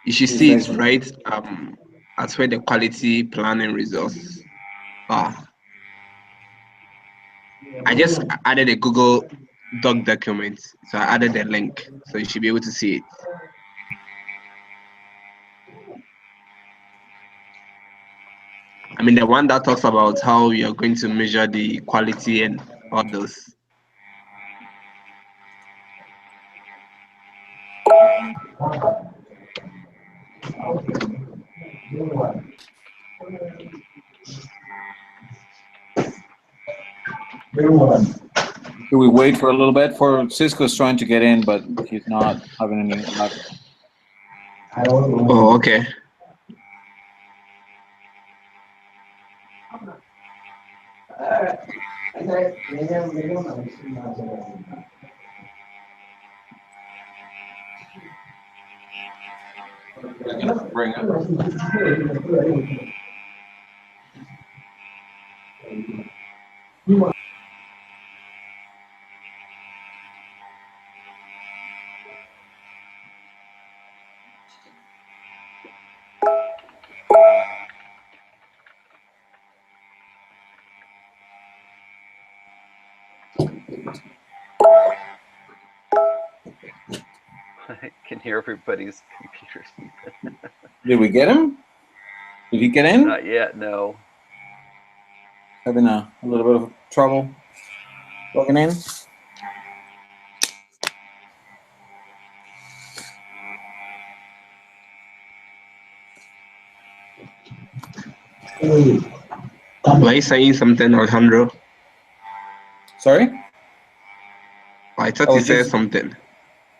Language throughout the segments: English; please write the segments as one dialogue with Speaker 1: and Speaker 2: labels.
Speaker 1: You should see it right at where the quality planning results are. I just added a Google Doc document, so I added the link, so you should be able to see it. I mean, the one that talks about how you're going to measure the quality and all those.
Speaker 2: Do we wait for a little bit? For Cisco's trying to get in, but he's not having any luck.
Speaker 1: Oh, okay.
Speaker 2: We're gonna bring it.
Speaker 3: I can hear everybody's computers.
Speaker 2: Did we get him? Did he get in?
Speaker 3: Not yet, no.
Speaker 2: Having a little bit of trouble logging in.
Speaker 1: Were you saying something, Alejandro?
Speaker 2: Sorry?
Speaker 1: I thought you said something.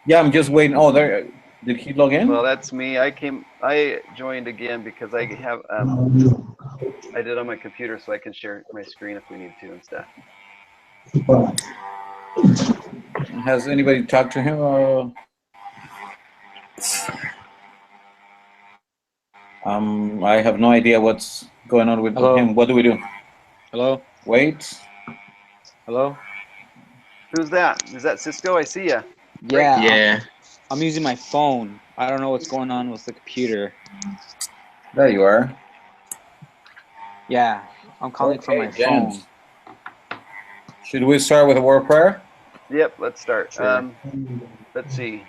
Speaker 2: Yeah, I'm just waiting. Oh, there. Did he log in?
Speaker 3: Well, that's me. I joined again because I have I did on my computer, so I can share my screen if we need to and stuff.
Speaker 2: Has anybody talked to him? I have no idea what's going on with him. What do we do?
Speaker 4: Hello?
Speaker 2: Wait.
Speaker 4: Hello?
Speaker 3: Who's that? Is that Cisco? I see ya.
Speaker 4: Yeah.
Speaker 1: Yeah.
Speaker 4: I'm using my phone. I don't know what's going on with the computer.
Speaker 2: There you are.
Speaker 4: Yeah, I'm calling from my phone.
Speaker 2: Should we start with a word prayer?
Speaker 3: Yep, let's start.
Speaker 4: Sure.
Speaker 3: Let's see.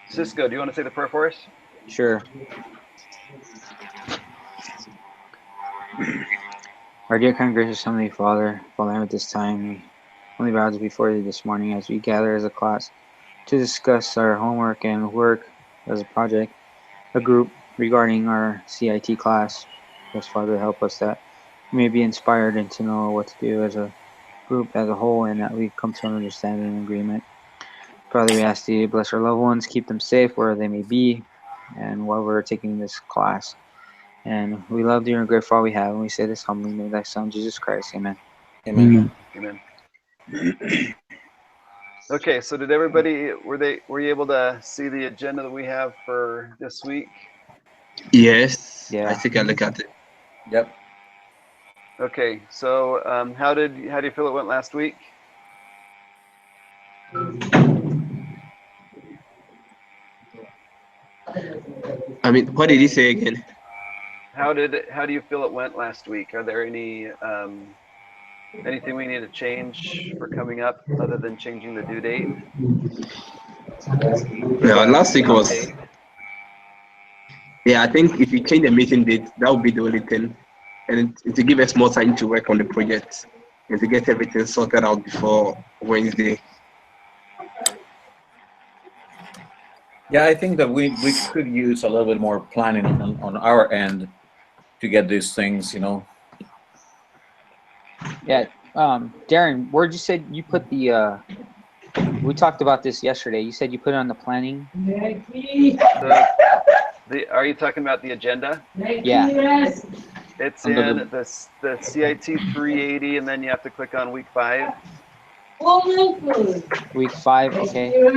Speaker 3: Cisco, do you want to say the prayer for us?
Speaker 4: Sure. Our dear kind, gracious Heavenly Father, at this time, we only bow before you this morning as we gather as a class to discuss our homework and work as a project, a group regarding our CIT class. Yes, Father, help us that we may be inspired and to know what to do as a group as a whole, and that we come to an understanding and agreement. Father, we ask you to bless our loved ones, keep them safe wherever they may be, and while we're taking this class. And we love you and grateful all we have, and we say this humbly in thy Son, Jesus Christ. Amen.
Speaker 2: Amen.
Speaker 3: Amen. Okay, so did everybody, were you able to see the agenda that we have for this week?
Speaker 1: Yes.
Speaker 4: Yeah.
Speaker 1: I think I look at it.
Speaker 2: Yep.
Speaker 3: Okay, so how do you feel it went last week?
Speaker 1: I mean, what did he say again?
Speaker 3: How do you feel it went last week? Are there any anything we need to change for coming up other than changing the due date?
Speaker 1: Yeah, last week was. Yeah, I think if you change the meeting date, that would be the only thing, and to give us more time to work on the project and to get everything sorted out before Wednesday.
Speaker 2: Yeah, I think that we could use a little bit more planning on our end to get these things, you know.
Speaker 4: Yeah, Darren, where'd you say you put the, we talked about this yesterday. You said you put it on the planning?
Speaker 3: Are you talking about the agenda?
Speaker 4: Yeah.
Speaker 3: It's in the CIT 380, and then you have to click on week 5.
Speaker 4: Week 5, okay.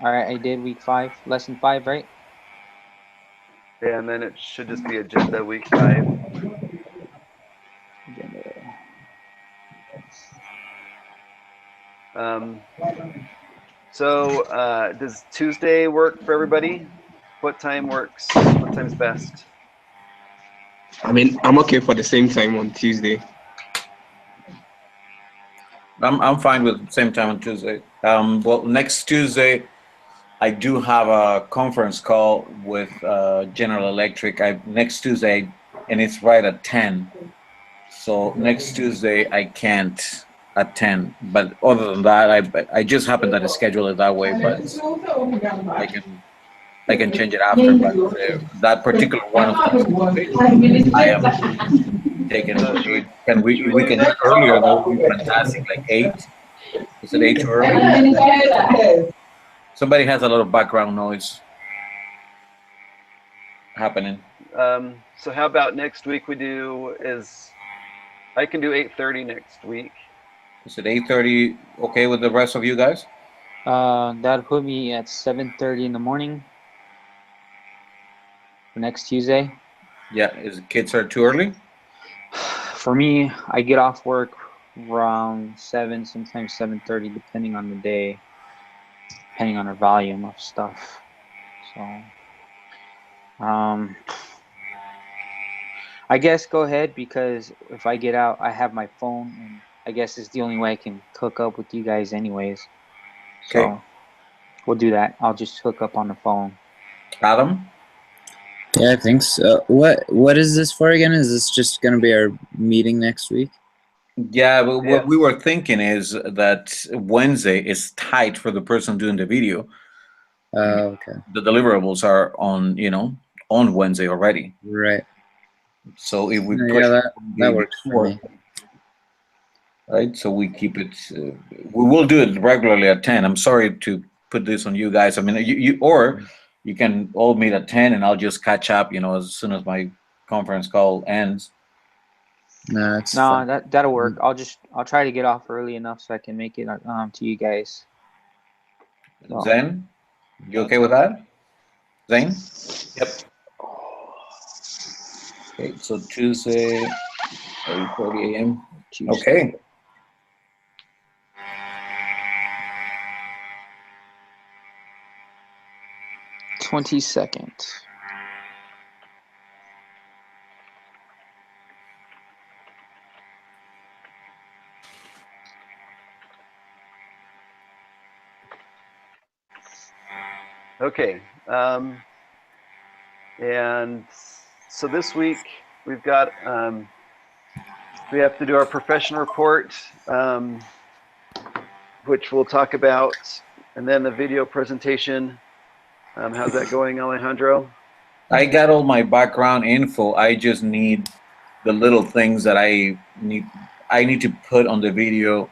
Speaker 4: All right, I did week 5, lesson 5, right?
Speaker 3: Yeah, and then it should just be agenda week 5. So does Tuesday work for everybody? What time works? What time's best?
Speaker 1: I mean, I'm okay for the same time on Tuesday.
Speaker 2: I'm fine with same time on Tuesday. Well, next Tuesday, I do have a conference call with General Electric. Next Tuesday, and it's right at 10. So next Tuesday I can't attend. But other than that, I just happened to schedule it that way. But I can I can change it after. But that particular one of the I am taking it
Speaker 3: So
Speaker 2: with
Speaker 3: should we
Speaker 2: me. Can we can do it earlier? That would be fantastic. Like 8. Is it 8 too early? Somebody has a lot of background noise happening.
Speaker 3: so how about next week I can do 8:30 next week.
Speaker 2: Is it 8:30 okay with the rest of you guys?
Speaker 4: That'd put me at 7:30 in the morning for next Tuesday.
Speaker 2: Yeah, is kids are too early?
Speaker 4: For me, I get off work around 7, sometimes 7:30, depending on the day, depending on the volume of stuff. So, I guess go ahead, because if I get out, I have my phone, and I guess it's the only way I can hook up with you guys anyways. So
Speaker 2: Okay.
Speaker 4: we'll do that. I'll just hook up on the phone.
Speaker 2: Adam?
Speaker 5: Yeah, I think so. What is this for again? Is this just going to be our meeting next week?
Speaker 2: Yeah, but what we
Speaker 3: Yes.
Speaker 2: were thinking is that Wednesday is tight for the person doing the video.
Speaker 5: Okay.
Speaker 2: The deliverables are on Wednesday already.
Speaker 5: Right.
Speaker 2: So if we
Speaker 5: Yeah,
Speaker 2: push it
Speaker 5: that
Speaker 2: one day
Speaker 5: works for
Speaker 2: before,
Speaker 5: me.
Speaker 2: right? So we keep it. We will do it regularly at 10. I'm sorry to put this on you guys. I mean, or you can all meet at 10, and I'll just catch up. As soon as my conference call ends.
Speaker 5: No, it's
Speaker 4: No,
Speaker 5: fine.
Speaker 4: that'll work. I'll try to get off early enough so I can make it to you guys. So,
Speaker 2: Zen, you okay with that? Zane? Yep. Okay, so Tuesday, 8:30 a.m.
Speaker 4: Tuesday.
Speaker 2: Okay.
Speaker 4: '22nd.
Speaker 3: Okay. And so this week we've got we have to do our profession report, which we'll talk about, and then the video presentation. How's that going, Alejandro?
Speaker 2: I got all my background info. I just need the little things that I need to put on the video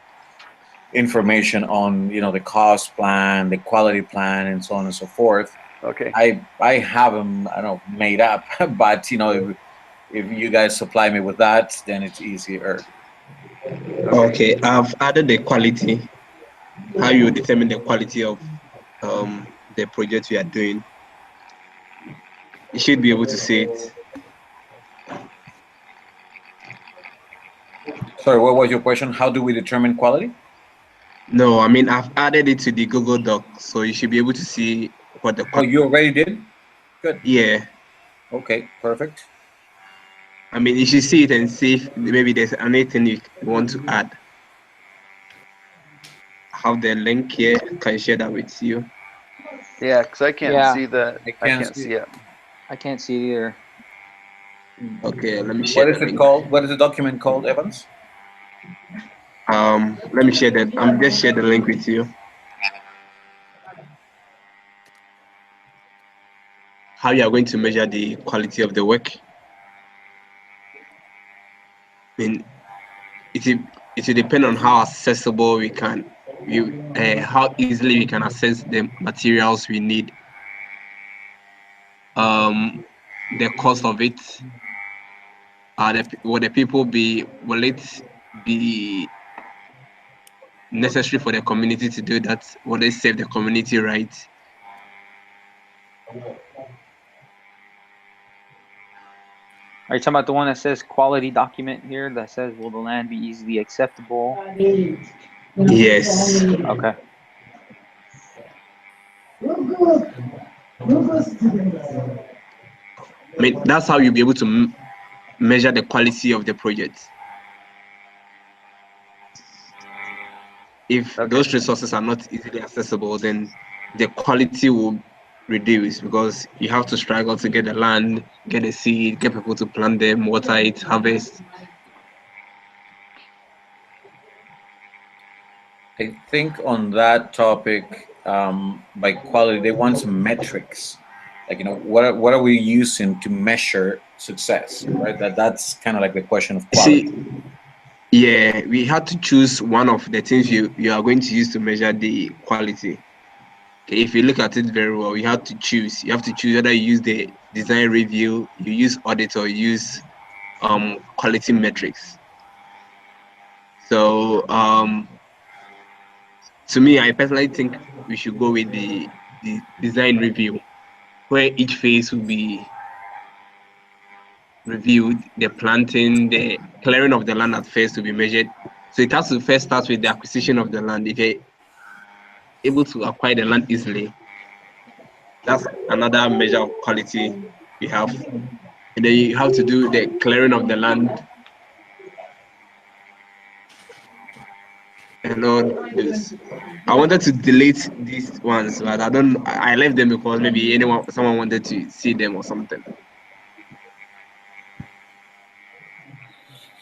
Speaker 2: information on, the cost plan, the quality plan, and so on and so forth.
Speaker 3: Okay.
Speaker 2: I have them, I don't know, made up, but if you guys supply me with that, then it's easier.
Speaker 1: Okay, I've added the quality. How you determine the quality of the project we are doing. You should be able to see it.
Speaker 2: Sorry, what was your question? How do we determine quality?
Speaker 1: No, I mean, I've added it to the Google Doc, so you should be able to see what the
Speaker 2: Oh, you already did? Good.
Speaker 1: Yeah.
Speaker 2: Okay, perfect.
Speaker 1: I mean, you should see it and see if maybe there's anything you want to add. I have the link here. Can I share that with you?
Speaker 3: Yeah, because I can't see the.
Speaker 2: I
Speaker 3: I
Speaker 2: can't
Speaker 3: can't
Speaker 2: see
Speaker 3: see it.
Speaker 4: I can't see it either.
Speaker 1: Okay, let me share
Speaker 2: What is
Speaker 1: the
Speaker 2: it
Speaker 1: link.
Speaker 2: called? What is the document called, Evans?
Speaker 1: Let me share that. I'm just share the link with you. How you are going to measure the quality of the work? I mean, it will depend on how accessible how easily we can access the materials we need. The cost of it. Will it be necessary for the community to do that? Will it save the community rights?
Speaker 4: Are you talking about the one that says quality document here that says, will the land be easily acceptable?
Speaker 1: Yes.
Speaker 4: Okay.
Speaker 1: I mean, that's how you'll be able to measure the quality of the project. If those resources are not easily accessible, then the quality will reduce because you have to struggle to get the land, get the seed, get people to plant them, water it, harvest.
Speaker 2: I think on that topic, by quality, they want some metrics. Like, what are we using to measure success, right? That's kind of like the question of quality.
Speaker 1: See, yeah, we had to choose one of the things you are going to use to measure the quality. Okay, if you look at it very well, you have to choose. You have to choose whether you use the design review, you use audit, or you use quality metrics. So to me, I personally think we should go with the design review, where each phase will be reviewed, the planting, the clearing of the land at first to be measured. So it has to first start with the acquisition of the land. If you're able to acquire the land easily, that's another measure of quality we have. And then you have to do the clearing of the land and all this. I wanted to delete these ones, but I left them because maybe someone wanted to see them or something.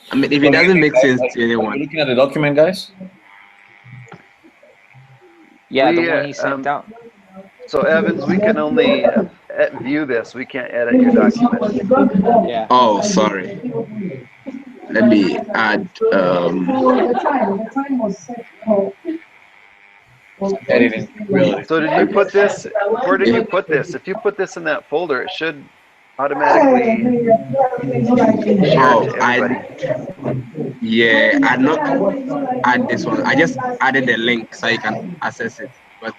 Speaker 1: I mean, if it
Speaker 2: What do you
Speaker 1: doesn't
Speaker 2: think,
Speaker 1: make
Speaker 2: guys?
Speaker 1: sense to
Speaker 2: Are you
Speaker 1: anyone,
Speaker 2: looking at the document, guys?
Speaker 4: Yeah,
Speaker 3: We,
Speaker 4: the one he sent out.
Speaker 3: So Evans, we can only view this. We can't edit your document.
Speaker 4: Yeah.
Speaker 1: oh, sorry. Let me add.
Speaker 2: Editing capability.
Speaker 3: So did you put this? Where did you put this? If you put this in that folder, it should automatically share it to everybody.
Speaker 1: Yeah, I not add this one. I just added the link so you can access it. But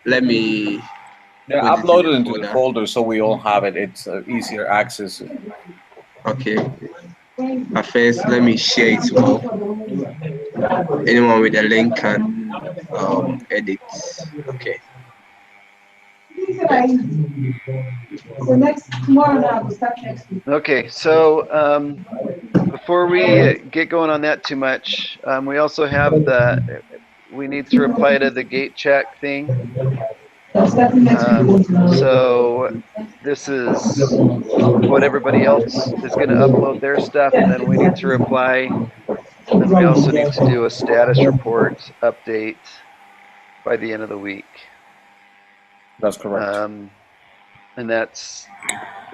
Speaker 1: let me
Speaker 2: Yeah,
Speaker 1: put it in
Speaker 2: upload
Speaker 1: the
Speaker 2: it into the
Speaker 1: folder.
Speaker 2: folder so we all have it. It's easier access.
Speaker 1: Okay. But first, let me share it well. Anyone with a link can edit. Okay.
Speaker 3: Okay, so before we get going on that too much, we also have we need to reply to the gate check thing. So this is what everybody else is going to upload their stuff, and then we need to reply. And then we also need to do a status report update by the end of the week.
Speaker 2: That's correct.
Speaker 3: And that's,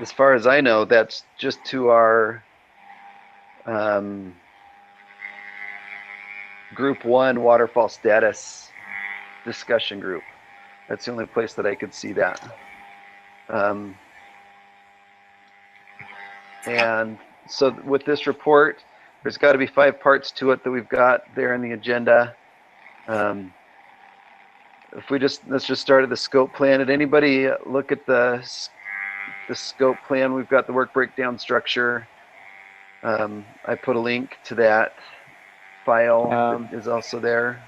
Speaker 3: as far as I know, that's just to our Group 1 waterfall status discussion group. That's the only place that I could see that. And so with this report, there's got to be 5 parts to it that we've got there in the agenda. If let's just start at the scope plan. Did anybody look at the scope plan? We've got the work breakdown structure. I put a link to that file that is also there.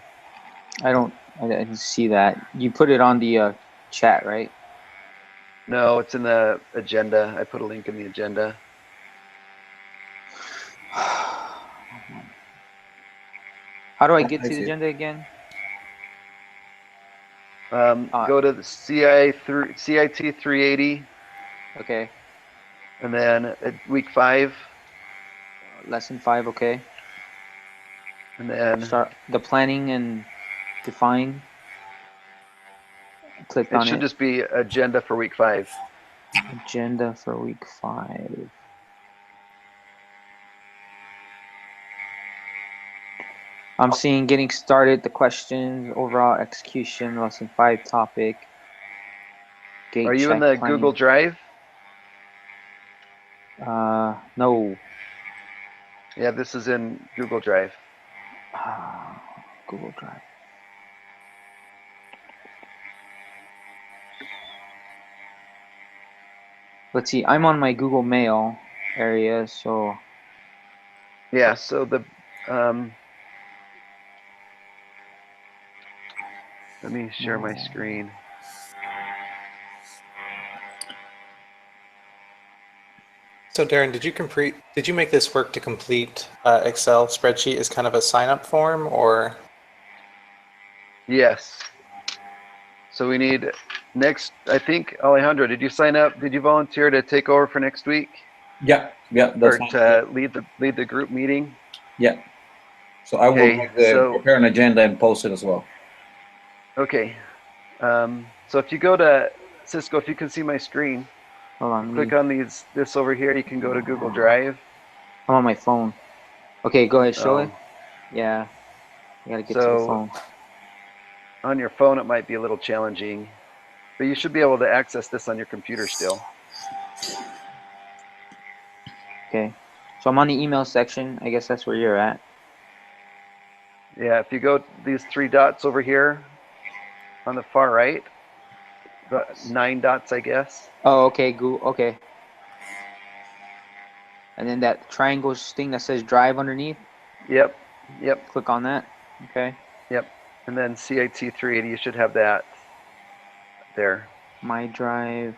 Speaker 4: I didn't see that. You put it on the chat, right?
Speaker 3: No, it's in the agenda. I put a link in the agenda.
Speaker 4: How do I get to the agenda again?
Speaker 3: Go to the CIT 380.
Speaker 4: Okay.
Speaker 3: And then at week 5.
Speaker 4: Lesson 5, okay.
Speaker 3: And then
Speaker 4: start the planning and define. Clicked on it.
Speaker 3: It should just be agenda for week 5.
Speaker 4: Agenda for week 5. I'm seeing getting started, the questions, overall execution, lesson 5 topic. Gate
Speaker 3: Are you
Speaker 4: check,
Speaker 3: in the
Speaker 4: planning.
Speaker 3: Google Drive?
Speaker 4: No.
Speaker 3: Yeah, this is in Google Drive.
Speaker 4: Google Drive. Let's see, I'm on my Google Mail area, so.
Speaker 3: Yeah, so the Let me share my screen.
Speaker 6: So Darren, did you make this work to complete Excel spreadsheet as kind of a sign-up form, or?
Speaker 3: Yes. So we need next, I think, Alejandro, did you sign up? Did you volunteer to take over for next week?
Speaker 2: Yeah,
Speaker 3: Or
Speaker 2: that's fine.
Speaker 3: to lead the group meeting?
Speaker 2: Yeah. So I will
Speaker 3: Okay,
Speaker 2: prepare an agenda and post it as well.
Speaker 3: Okay. So if you go to Cisco, if you can see my screen,
Speaker 4: Hold on.
Speaker 3: click on this over here. You can go to Google Drive.
Speaker 4: I'm on my phone. Okay, go ahead. Show it.
Speaker 3: Oh,
Speaker 4: Yeah. I gotta get to the
Speaker 3: so
Speaker 4: phone.
Speaker 3: on your phone, it might be a little challenging, but you should be able to access this on your computer still.
Speaker 4: Okay. So I'm on the email section. I guess that's where you're at.
Speaker 3: Yeah, if you go these 3 dots over here on the far right, the 9 dots, I guess.
Speaker 4: Oh, okay. Okay. And then that triangle thing that says drive underneath.
Speaker 3: Yep.
Speaker 4: Click on that. Okay.
Speaker 3: And then CIT 380, you should have that there.
Speaker 4: My drive.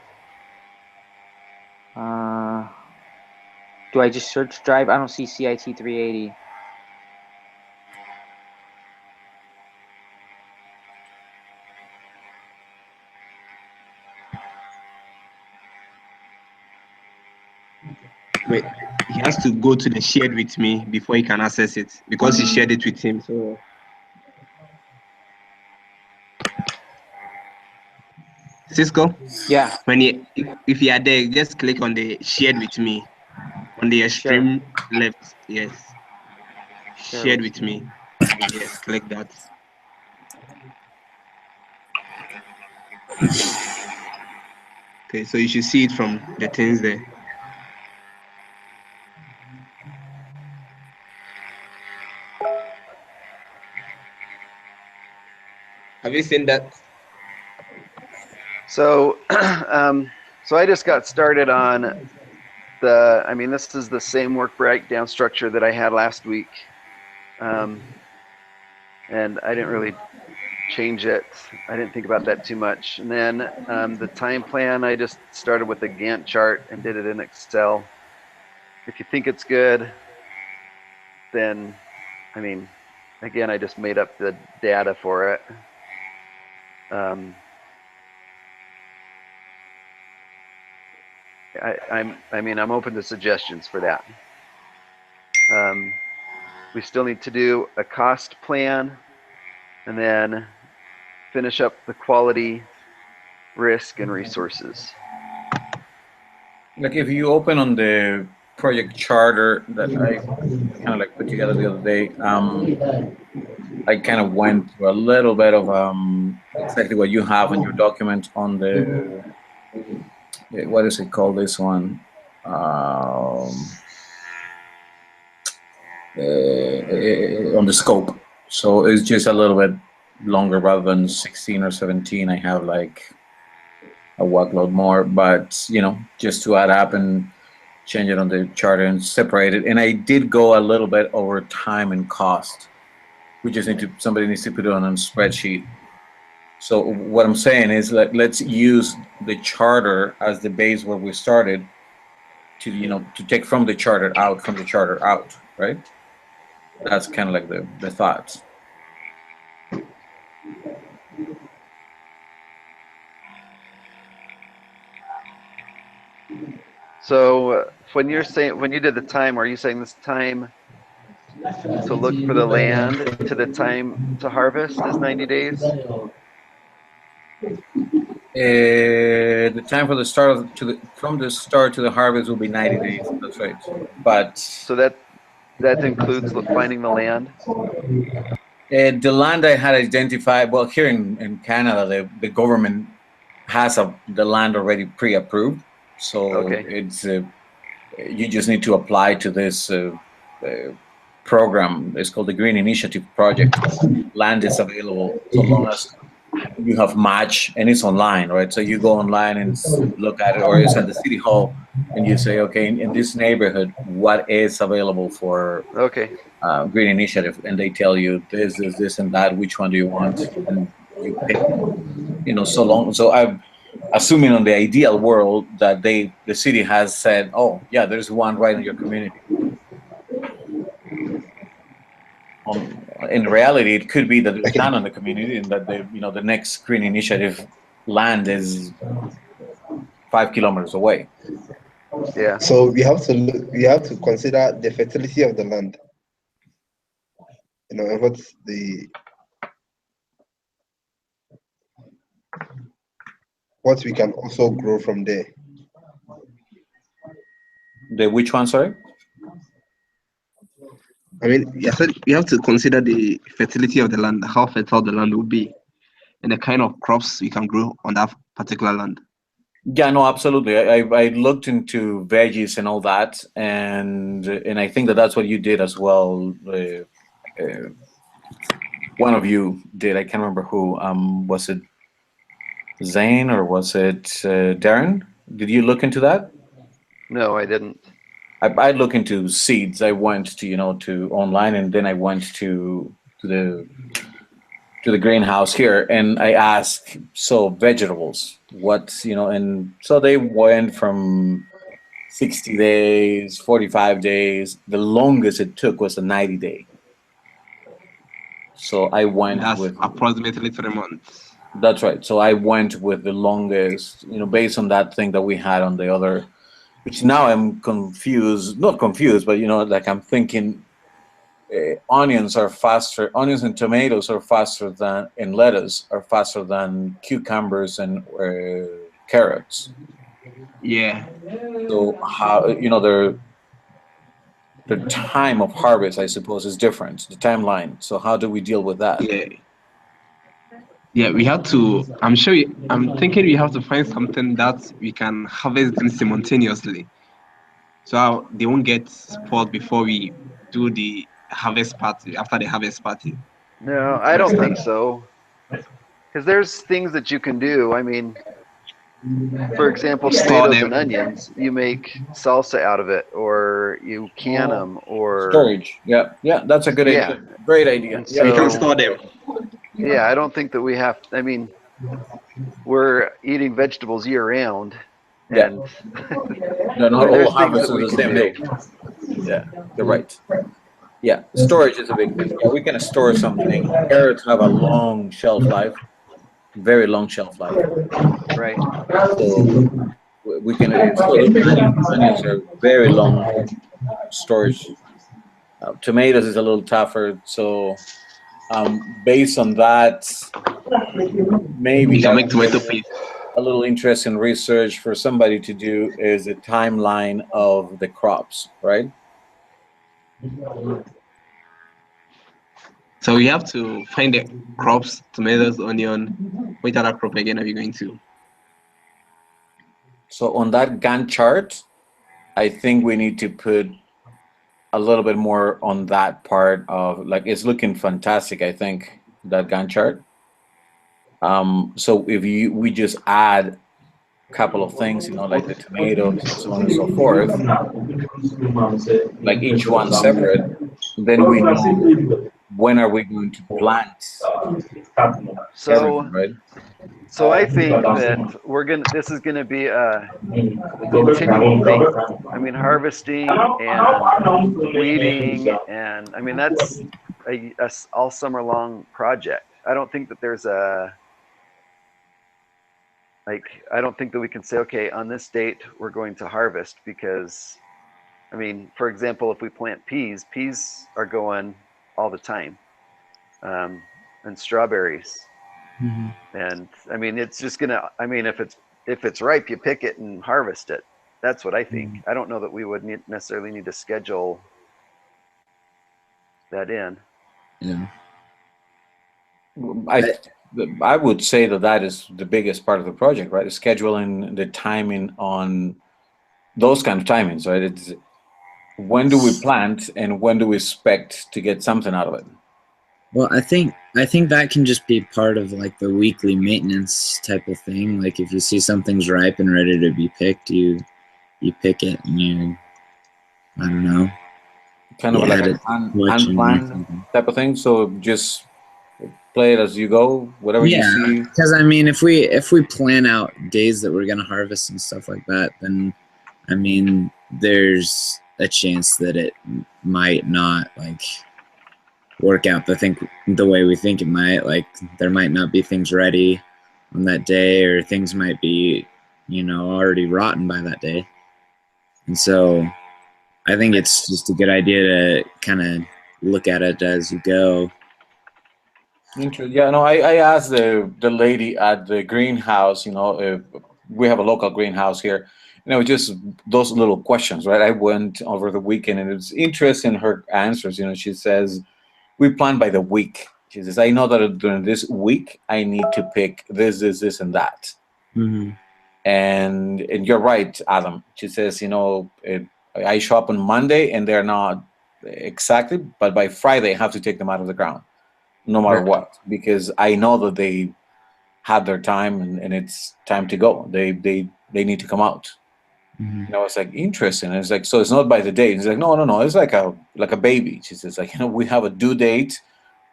Speaker 4: Do I just search drive? I don't see CIT 380.
Speaker 1: Wait, he has to go to the shared with me before he can access it because he shared it with him. So Cisco,
Speaker 4: Yeah.
Speaker 1: if you are there, just click on the shared with me on the extreme left. Yes, shared with me. Yes, click that. Okay, so you should see it from the things there. Have you seen that?
Speaker 3: So, so I just got started on this is the same work breakdown structure that I had last week. And I didn't really change it. I didn't think about that too much. And then the time plan, I just started with a Gantt chart and did it in Excel. If you think it's good, then, again, I just made up the data for it. I'm open to suggestions for that. We still need to do a cost plan and then finish up the quality, risk, and resources.
Speaker 2: Like if you open on the project charter that I kind of like put together the other day, I kind of went through a little bit of exactly what you have in your document on the, what is it called, this one? On the scope. So it's just a little bit longer rather than 16 or 17. I have like a workload more, but just to add up and change it on the charter and separate it. And I did go a little bit over time and cost. We just somebody needs to put it on a spreadsheet. So what I'm saying is let's use the charter as the base where we started to take from the charter out, right? That's kind of like the thoughts.
Speaker 3: So when you did the time, are you saying this time to look for the land to the time to harvest is 90 days?
Speaker 2: The time for the start from the start to the harvest will be 90 days. That's right. But
Speaker 3: so that includes finding the land.
Speaker 2: The land I had identified, well, here in Canada, the government has the land already pre-approved, so it's you just need to apply to this program. It's called the Green Initiative Project. Land is available so long as you have match, and it's online, right? So you go online and look at it, or it's at the city hall, and you say, okay, in this neighborhood, what is available for Green Initiative, and they tell you this, and that. Which one do you want? And you pick, so long. So I'm assuming on the ideal world that the city has said, oh yeah, there's one right in your community. In reality, it could be that there's none in the community, and that the next green initiative land is 5 kilometers away.
Speaker 3: Yeah.
Speaker 1: So we have to consider the fertility of the land. And what's what we can also grow from there.
Speaker 2: The which one, sorry?
Speaker 1: I mean, I said we have to consider the fertility of the land, how fertile the land will be, and the kind of crops we can grow on that particular land.
Speaker 2: Yeah, no, absolutely. I looked into veggies and all that, and I think that's what you did as well. One of you did. I can't remember who. Was it Zane or was it Darren? Did you look into that?
Speaker 3: No, I didn't.
Speaker 2: I look into seeds. I went to to online, and then I went to the greenhouse here, and I asked, so vegetables, and so they went from 60 days, 45 days. The longest it took was a 90-day. So I went with
Speaker 1: approximately 3 months.
Speaker 2: That's right. So I went with the longest, based on that thing that we had on the other, which now I'm confused, not confused, but like I'm thinking onions and tomatoes are faster than, and lettuce are faster than cucumbers and carrots.
Speaker 1: Yeah.
Speaker 2: So how, the time of harvest, I suppose, is different, the timeline. So how do we deal with that?
Speaker 1: Yeah, we have to, I'm thinking we have to find something that we can harvest them simultaneously. So they won't get spoiled before we do the harvest party, after the harvest party.
Speaker 3: No, I don't think so. Because there's things that you can do. I mean, for example, tomatoes and onions, you make salsa out of it, or you can them, or
Speaker 2: storage. Yeah, that's a good idea. Great idea.
Speaker 3: And so,
Speaker 1: you can store them.
Speaker 3: Yeah, I don't think that we have. I mean, we're eating vegetables year round, and
Speaker 2: no, not all
Speaker 3: there's things
Speaker 2: harvests
Speaker 3: that
Speaker 2: are
Speaker 3: we
Speaker 2: the
Speaker 3: can
Speaker 2: same
Speaker 3: do.
Speaker 2: day. Yeah, you're right. Yeah, storage is a big thing. Yeah, we can store something. Carrots have a long shelf life, very long shelf life.
Speaker 3: Right.
Speaker 2: So we can onions are very long storage. Tomatoes is a little tougher. So based on that, maybe
Speaker 1: we can make tomato paste.
Speaker 2: A little interesting research for somebody to do is a timeline of the crops, right?
Speaker 1: So we have to find the crops, tomatoes, onion. Which other crop again are we going to?
Speaker 2: So on that Gantt chart, I think we need to put a little bit more on that part of, like, it's looking fantastic, I think, that Gantt chart. So if we just add a couple of things, like the tomatoes and so on and so forth, like each one separate, then we know when are we going to plant everything, right?
Speaker 3: So I think that this is gonna be a continual thing. I mean, harvesting and weeding, and I mean that's a all summer long project. I don't think that there's I don't think that we can say, okay, on this date we're going to harvest, because I mean, for example, if we plant peas are going all the time, and strawberries. And I mean, it's just gonna. I mean, if it's ripe, you pick it and harvest it. That's what I think. I don't know that we would necessarily need to schedule that in.
Speaker 5: Yeah.
Speaker 2: I would say that is the biggest part of the project, right? Scheduling the timing on those kind of timings, right? It's when do we plant and when do we expect to get something out of it?
Speaker 5: Well, I think that can just be part of like the weekly maintenance type of thing. Like if you see something's ripe and ready to be picked, you pick it and I don't know.
Speaker 2: Kind of like an unplanned type of thing. So just play it as you go, whatever you
Speaker 5: Yeah,
Speaker 2: see.
Speaker 5: because I mean, if we plan out days that we're gonna harvest and stuff like that, then I mean, there's a chance that it might not like work out the way we think it might. Like there might not be things ready on that day, or things might be, already rotten by that day. And so I think it's just a good idea to kind of look at it as you go.
Speaker 2: Interesting. Yeah, no, I asked the lady at the greenhouse, we have a local greenhouse here, just those little questions, right? I went over the weekend and it's interesting her answers. She says, we plan by the week. She says, I know that during this week, I need to pick this, and that.
Speaker 5: Mm-hmm.
Speaker 2: And you're right, Adam. She says, I show up on Monday and they're not exactly, but by Friday, I have to take them out of the ground no matter
Speaker 5: Right.
Speaker 2: what, because I know that they had their time and it's time to go. They need to come out.
Speaker 5: Mm-hmm.
Speaker 2: It's like interesting. And it's like, so it's not by the date. It's like, no. It's like a baby. She says, like, we have a due date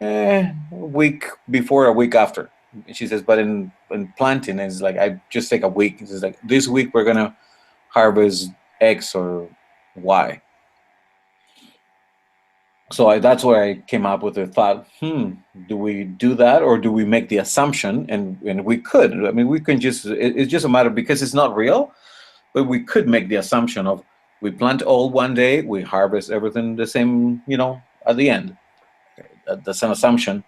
Speaker 2: a week before, a week after. She says, but in planting, it's like I just take a week. It's like this week we're gonna harvest X or Y. So that's where I came up with the thought, do we do that or do we make the assumption? And we could. I mean, we can it's just a matter because it's not real, but we could make the assumption of we plant all one day, we harvest everything the same, at the end. That's an assumption.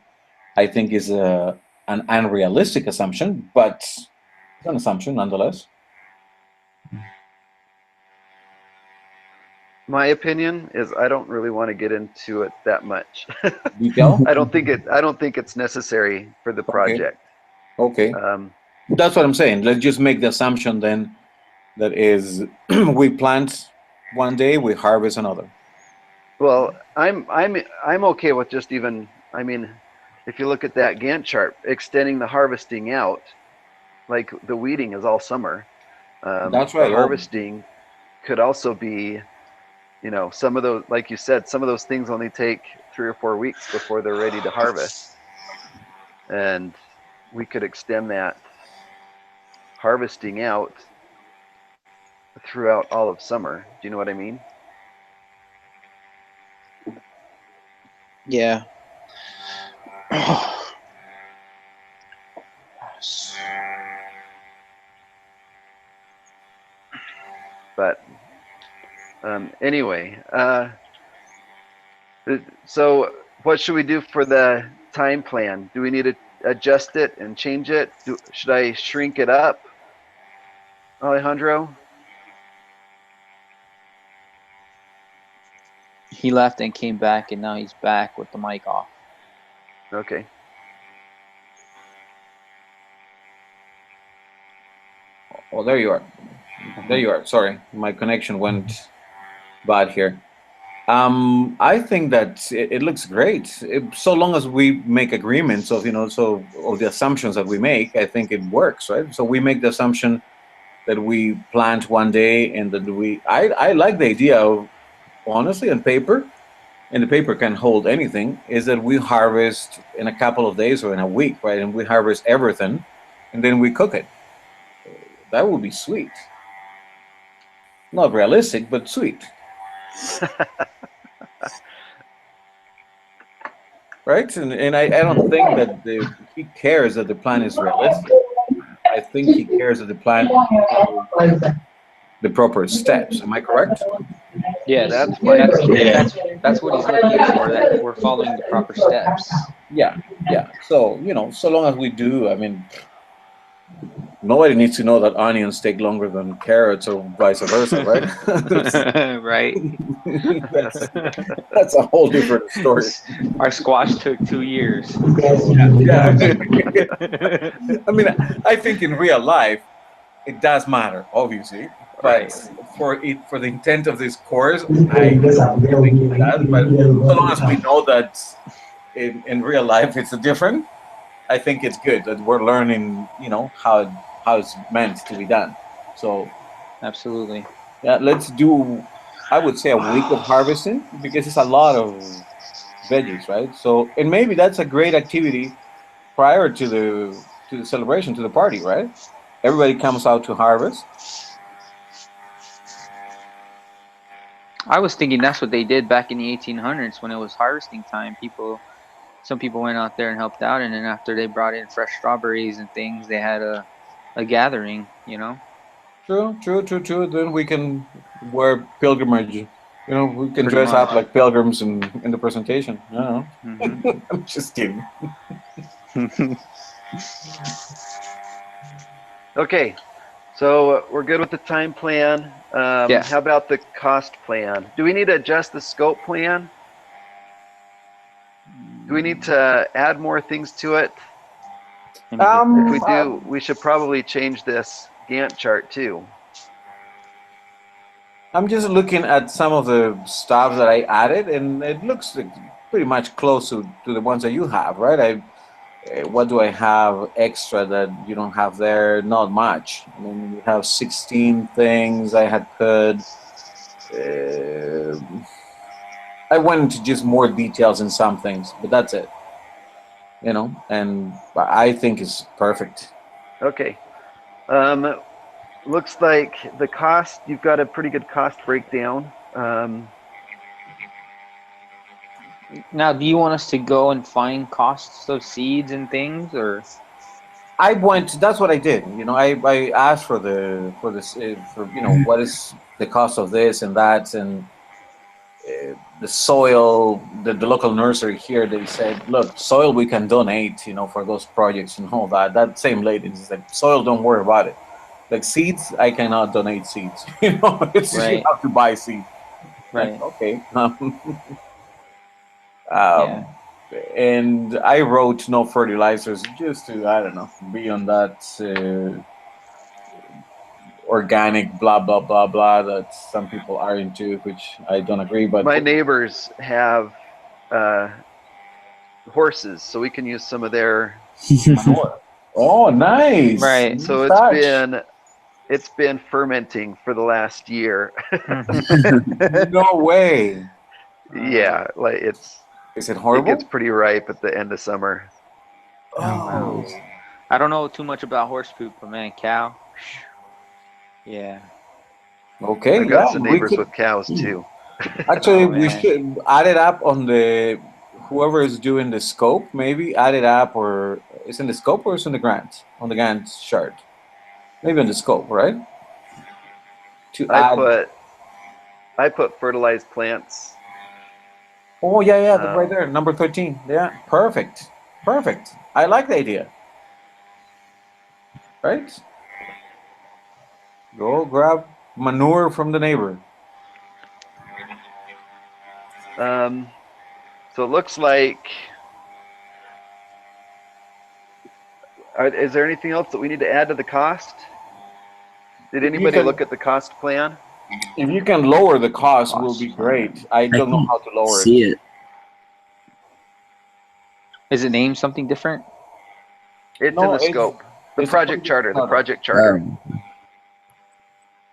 Speaker 2: I think is an unrealistic assumption, but it's an assumption nonetheless.
Speaker 3: My opinion is I don't really want to get into it that much.
Speaker 2: Detail?
Speaker 3: I don't think it's necessary for the project.
Speaker 2: Okay. That's what I'm saying. Let's just make the assumption then that is we plant one day, we harvest another.
Speaker 3: Well, I'm okay with just even, I mean, if you look at that Gantt chart, extending the harvesting out, like the weeding is all summer.
Speaker 2: That's right.
Speaker 3: The harvesting could also be, some of those, like you said, some of those things only take 3 or 4 weeks before they're ready to harvest. And we could extend that harvesting out throughout all of summer. Do you know what I mean?
Speaker 4: Yeah.
Speaker 3: But anyway, so what should we do for the time plan? Do we need to adjust it and change it? Should I shrink it up, Alejandro?
Speaker 4: He left and came back, and now he's back with the mic off.
Speaker 3: Okay.
Speaker 2: Oh, there you are. There you are. Sorry, my connection went bad here. I think that it looks great. So long as we make agreements of, of the assumptions that we make, I think it works, right? So we make the assumption that we plant one day and that I like the idea of, honestly, on paper, and the paper can hold anything, is that we harvest in a couple of days or in a week, right? And we harvest everything and then we cook it. That would be sweet. Not realistic, but sweet. Right? And I don't think that he cares that the plan is realistic. I think he cares that the plan follows the proper steps. Am I correct?
Speaker 4: Yes,
Speaker 3: That's my opinion.
Speaker 4: that's what he's looking for. That we're following the proper steps.
Speaker 2: Yeah. So so long as we do, I mean, nobody needs to know that onions take longer than carrots or vice versa, right?
Speaker 4: Right.
Speaker 2: That's a whole different story.
Speaker 4: Our squash took 2 years.
Speaker 2: Yeah. I mean, I think in real life, it does matter, obviously. But
Speaker 4: Right.
Speaker 2: for the intent of this course, I don't think it does. But so long as we know that in real life it's different, I think it's good that we're learning, how it's meant to be done. So
Speaker 4: Absolutely.
Speaker 2: yeah, let's do, I would say, a week of harvesting because it's a lot of veggies, right? So, and maybe that's a great activity prior to the celebration, to the party, right? Everybody comes out to harvest.
Speaker 4: I was thinking that's what they did back in the 1800s when it was harvesting time. Some people went out there and helped out, and then after they brought in fresh strawberries and things, they had a gathering, you know?
Speaker 2: True, true, true, true. Then we can wear pilgrimage. You know, we can
Speaker 4: Pretty
Speaker 2: dress up
Speaker 4: much.
Speaker 2: like pilgrims in the presentation. I don't know.
Speaker 4: Mhm.
Speaker 2: I'm just kidding.
Speaker 3: Okay, so we're good with the time plan.
Speaker 4: Yeah.
Speaker 3: How about the cost plan? Do we need to adjust the scope plan? Do we need to add more things to it? If we do, we should probably change this Gantt chart too.
Speaker 2: I'm just looking at some of the stuff that I added, and it looks like pretty much close to the ones that you have, right? What do I have extra that you don't have there? Not much. I mean, we have 16 things I had put. I went into just more details in some things, but that's it. You know, and I think it's perfect.
Speaker 3: Okay. Looks like the cost, you've got a pretty good cost breakdown.
Speaker 4: Now, do you want us to go and find costs of seeds and things, or?
Speaker 2: I went. That's what I did. You know, I asked for this for what is the cost of this and that and the soil. The local nursery here, they said, look, soil we can donate. You know, for those projects and all that. That same lady is like, soil, don't worry about it. Like seeds, I cannot donate seeds. You know, it's just you
Speaker 4: Right.
Speaker 2: have to buy seeds. Like,
Speaker 4: Right.
Speaker 2: okay.
Speaker 4: Yeah.
Speaker 2: And I wrote no fertilizers just to, I don't know, be on that organic blah blah blah blah that some people are into, which I don't agree. But
Speaker 3: My neighbors have horses, so we can use some of their
Speaker 2: manure. Oh, nice!
Speaker 4: Right.
Speaker 3: So
Speaker 2: Touch.
Speaker 3: it's been fermenting for the last year.
Speaker 2: No way.
Speaker 3: Yeah, like
Speaker 2: Is it
Speaker 3: it
Speaker 2: horrible?
Speaker 3: gets pretty ripe at the end of summer.
Speaker 2: Oh,
Speaker 4: I don't know too much about horse poop, but man, cow. Yeah.
Speaker 2: okay.
Speaker 3: I've got
Speaker 2: Yeah,
Speaker 3: some
Speaker 2: we
Speaker 3: neighbors
Speaker 2: could
Speaker 3: with cows too.
Speaker 2: actually
Speaker 4: Oh,
Speaker 2: we
Speaker 4: man.
Speaker 2: should add it up on the whoever is doing the scope. Maybe add it up, or it's in the scope or it's in the grant on the grant chart. Maybe on the scope, right? To add.
Speaker 3: I put fertilized plants.
Speaker 2: Oh yeah, yeah, right there, number 13. Yeah, perfect, perfect. I like the idea. Right? Go grab manure from the neighbor.
Speaker 3: So it looks like. Is there anything else that we need to add to the cost? Did anybody look at the cost plan?
Speaker 2: If you can lower the cost, will be great. I
Speaker 5: I
Speaker 2: don't know
Speaker 5: can
Speaker 2: how to lower it.
Speaker 5: see it.
Speaker 4: Is it named something different?
Speaker 3: It's
Speaker 2: No,
Speaker 3: in the scope. The
Speaker 2: it's
Speaker 3: project charter. The project charter.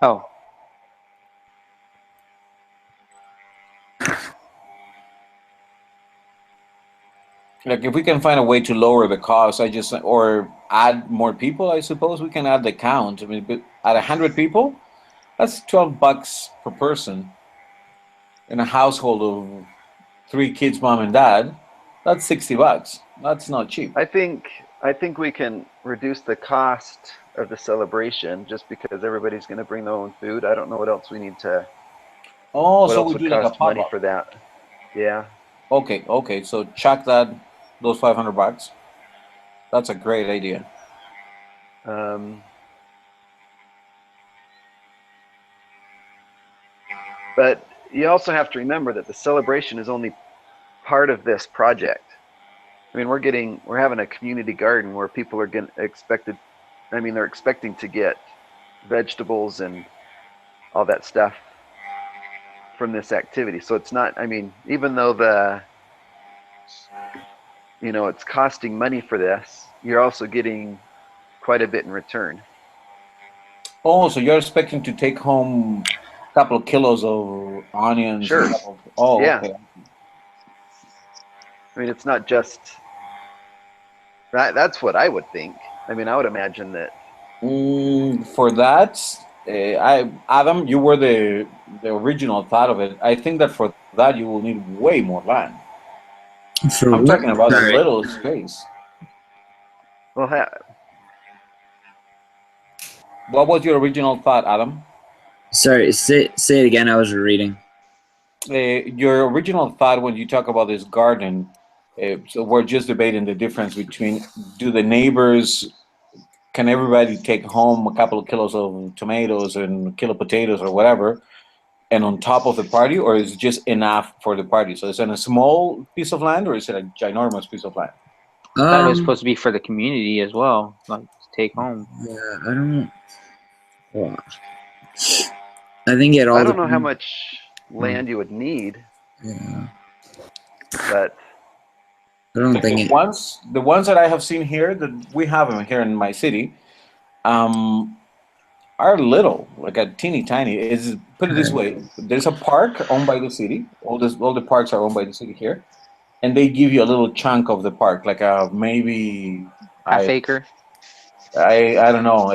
Speaker 4: Oh.
Speaker 2: Like if we can find a way to lower the cost, or add more people. I suppose we can add the count. I mean, but at 100 people, that's $12 per person. In a household of 3 kids, mom and dad, that's $60. That's not cheap.
Speaker 3: I think we can reduce the cost of the celebration just because everybody's going to bring their own food. I don't know what else we need to.
Speaker 2: Oh,
Speaker 3: What
Speaker 2: so
Speaker 3: else
Speaker 2: we
Speaker 3: would
Speaker 2: do like a
Speaker 3: cost money
Speaker 2: pop-up.
Speaker 3: for that? Yeah.
Speaker 2: Okay, okay. So chuck those $500. That's a great idea.
Speaker 3: But you also have to remember that the celebration is only part of this project. I mean, we're having a community garden where people are they're expecting to get vegetables and all that stuff from this activity. So it's not, I mean, even though it's costing money for this, you're also getting quite a bit in return.
Speaker 2: Oh, so you're expecting to take home a couple of kilos of onions?
Speaker 3: Sure.
Speaker 2: Oh,
Speaker 3: Yeah.
Speaker 2: okay.
Speaker 3: I mean, it's not just That's what I would think. I mean, I would imagine that.
Speaker 2: For that, Adam, you were the original thought of it. I think that for that you will need way more land.
Speaker 5: For
Speaker 2: I'm
Speaker 5: what?
Speaker 2: talking about a
Speaker 5: Sorry.
Speaker 2: little space.
Speaker 3: Well,
Speaker 2: What was your original thought, Adam?
Speaker 5: Sorry. Say it again. I was reading.
Speaker 2: Your original thought when you talk about this garden. So we're just debating the difference between do the neighbors can everybody take home a couple of kilos of tomatoes and a kilo of potatoes or whatever, and on top of the party, or is it just enough for the party? So is it a small piece of land, or is it a ginormous piece of land?
Speaker 4: I thought it was supposed to be for the community as well, like to take home.
Speaker 5: Yeah, I don't. Well, I think it all.
Speaker 3: I don't know how
Speaker 5: depends.
Speaker 3: much land you would need,
Speaker 5: Yeah,
Speaker 3: but
Speaker 5: I don't think it.
Speaker 2: The ones that I have seen here, that we have them here in my city, are little, like a teeny tiny. Is put it this way: there's a park owned by the city. All the parks are owned by the city here, and they give you a little chunk of the park, like maybe
Speaker 4: Half acre.
Speaker 2: I don't know.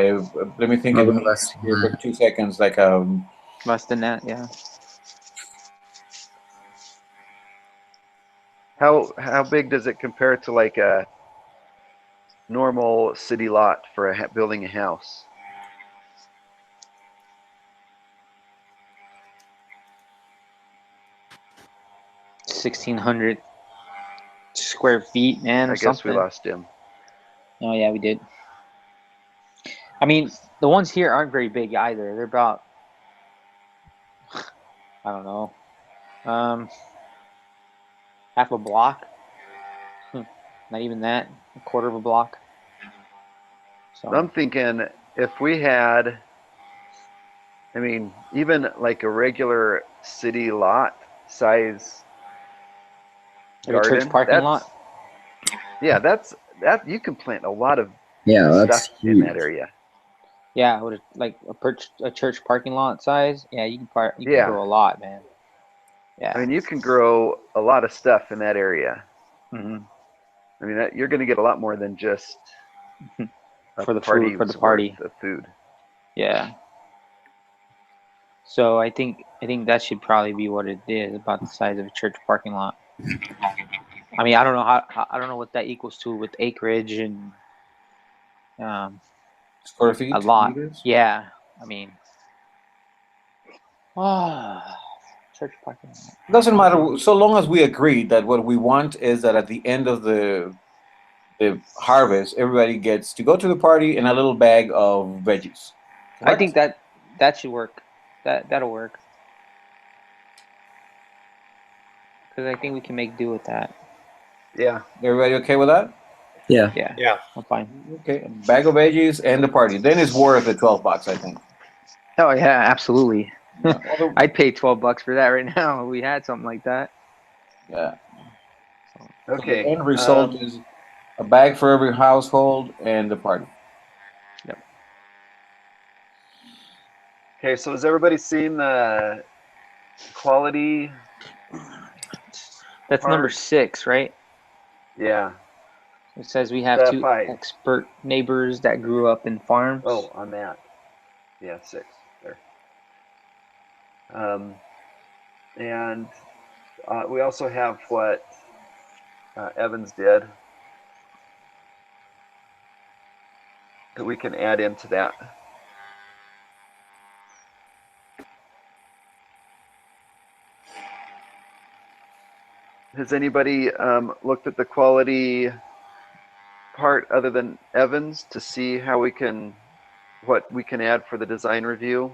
Speaker 2: Let me think
Speaker 5: I'll
Speaker 2: in
Speaker 5: go
Speaker 2: meters
Speaker 5: less than
Speaker 2: here for
Speaker 5: that.
Speaker 2: 2 seconds. Like
Speaker 4: Less than that, yeah.
Speaker 3: how big does it compare to like a normal city lot for building a house?
Speaker 4: $1,600 square feet, man, or
Speaker 3: I guess
Speaker 4: something.
Speaker 3: we lost him.
Speaker 4: Oh yeah, we did. I mean, the ones here aren't very big either. They're about, I don't know, half a block. Not even that, a quarter of a block. So
Speaker 3: I'm thinking if we had, I mean, even like a regular city lot size
Speaker 4: like a
Speaker 3: garden,
Speaker 4: church parking lot.
Speaker 3: Yeah, that you can plant a lot of
Speaker 5: Yeah, that's
Speaker 3: stuff in
Speaker 5: huge.
Speaker 3: that area.
Speaker 4: Yeah, with like a church parking lot size. Yeah, you can
Speaker 3: Yeah.
Speaker 4: grow a lot, man. Yeah.
Speaker 3: I mean, you can grow a lot of stuff in that area.
Speaker 4: Hmm.
Speaker 3: I mean, you're going to get a lot more than just
Speaker 4: For the food, for the party.
Speaker 3: of food.
Speaker 4: Yeah. So I think that should probably be what it is, about the size of a church parking lot. I mean, I don't know I don't know what that equals to with acreage and
Speaker 2: square feet,
Speaker 4: a lot.
Speaker 2: meters.
Speaker 4: Yeah. I mean, church parking lot.
Speaker 2: Doesn't matter so long as we agree that what we want is that at the end of the harvest, everybody gets to go to the party and a little bag of veggies.
Speaker 4: I
Speaker 2: Correct?
Speaker 4: think that should work. That'll work. Because I think we can make do with that.
Speaker 3: Yeah.
Speaker 2: Everybody okay with that?
Speaker 5: Yeah.
Speaker 4: Yeah.
Speaker 6: Yeah.
Speaker 4: I'm fine.
Speaker 2: Okay, a bag of veggies and the party. Then it's worth the $12, I think.
Speaker 4: Oh yeah, absolutely.
Speaker 2: Yeah.
Speaker 4: I'd pay $12 for that right now if we had something like that.
Speaker 2: Yeah.
Speaker 3: Okay.
Speaker 2: The end result is a bag for every household and the party.
Speaker 4: Yep.
Speaker 3: Okay, so has everybody seen the quality?
Speaker 4: That's number
Speaker 3: part?
Speaker 4: 6, right?
Speaker 3: Yeah.
Speaker 4: It says we have 2
Speaker 3: 5.
Speaker 4: expert neighbors that grew up in farms.
Speaker 3: Oh, on that. Yeah, 6 there. And we also have what Evans did that we can add into that. Has anybody looked at the quality part other than Evans to see how what we can add for the design review?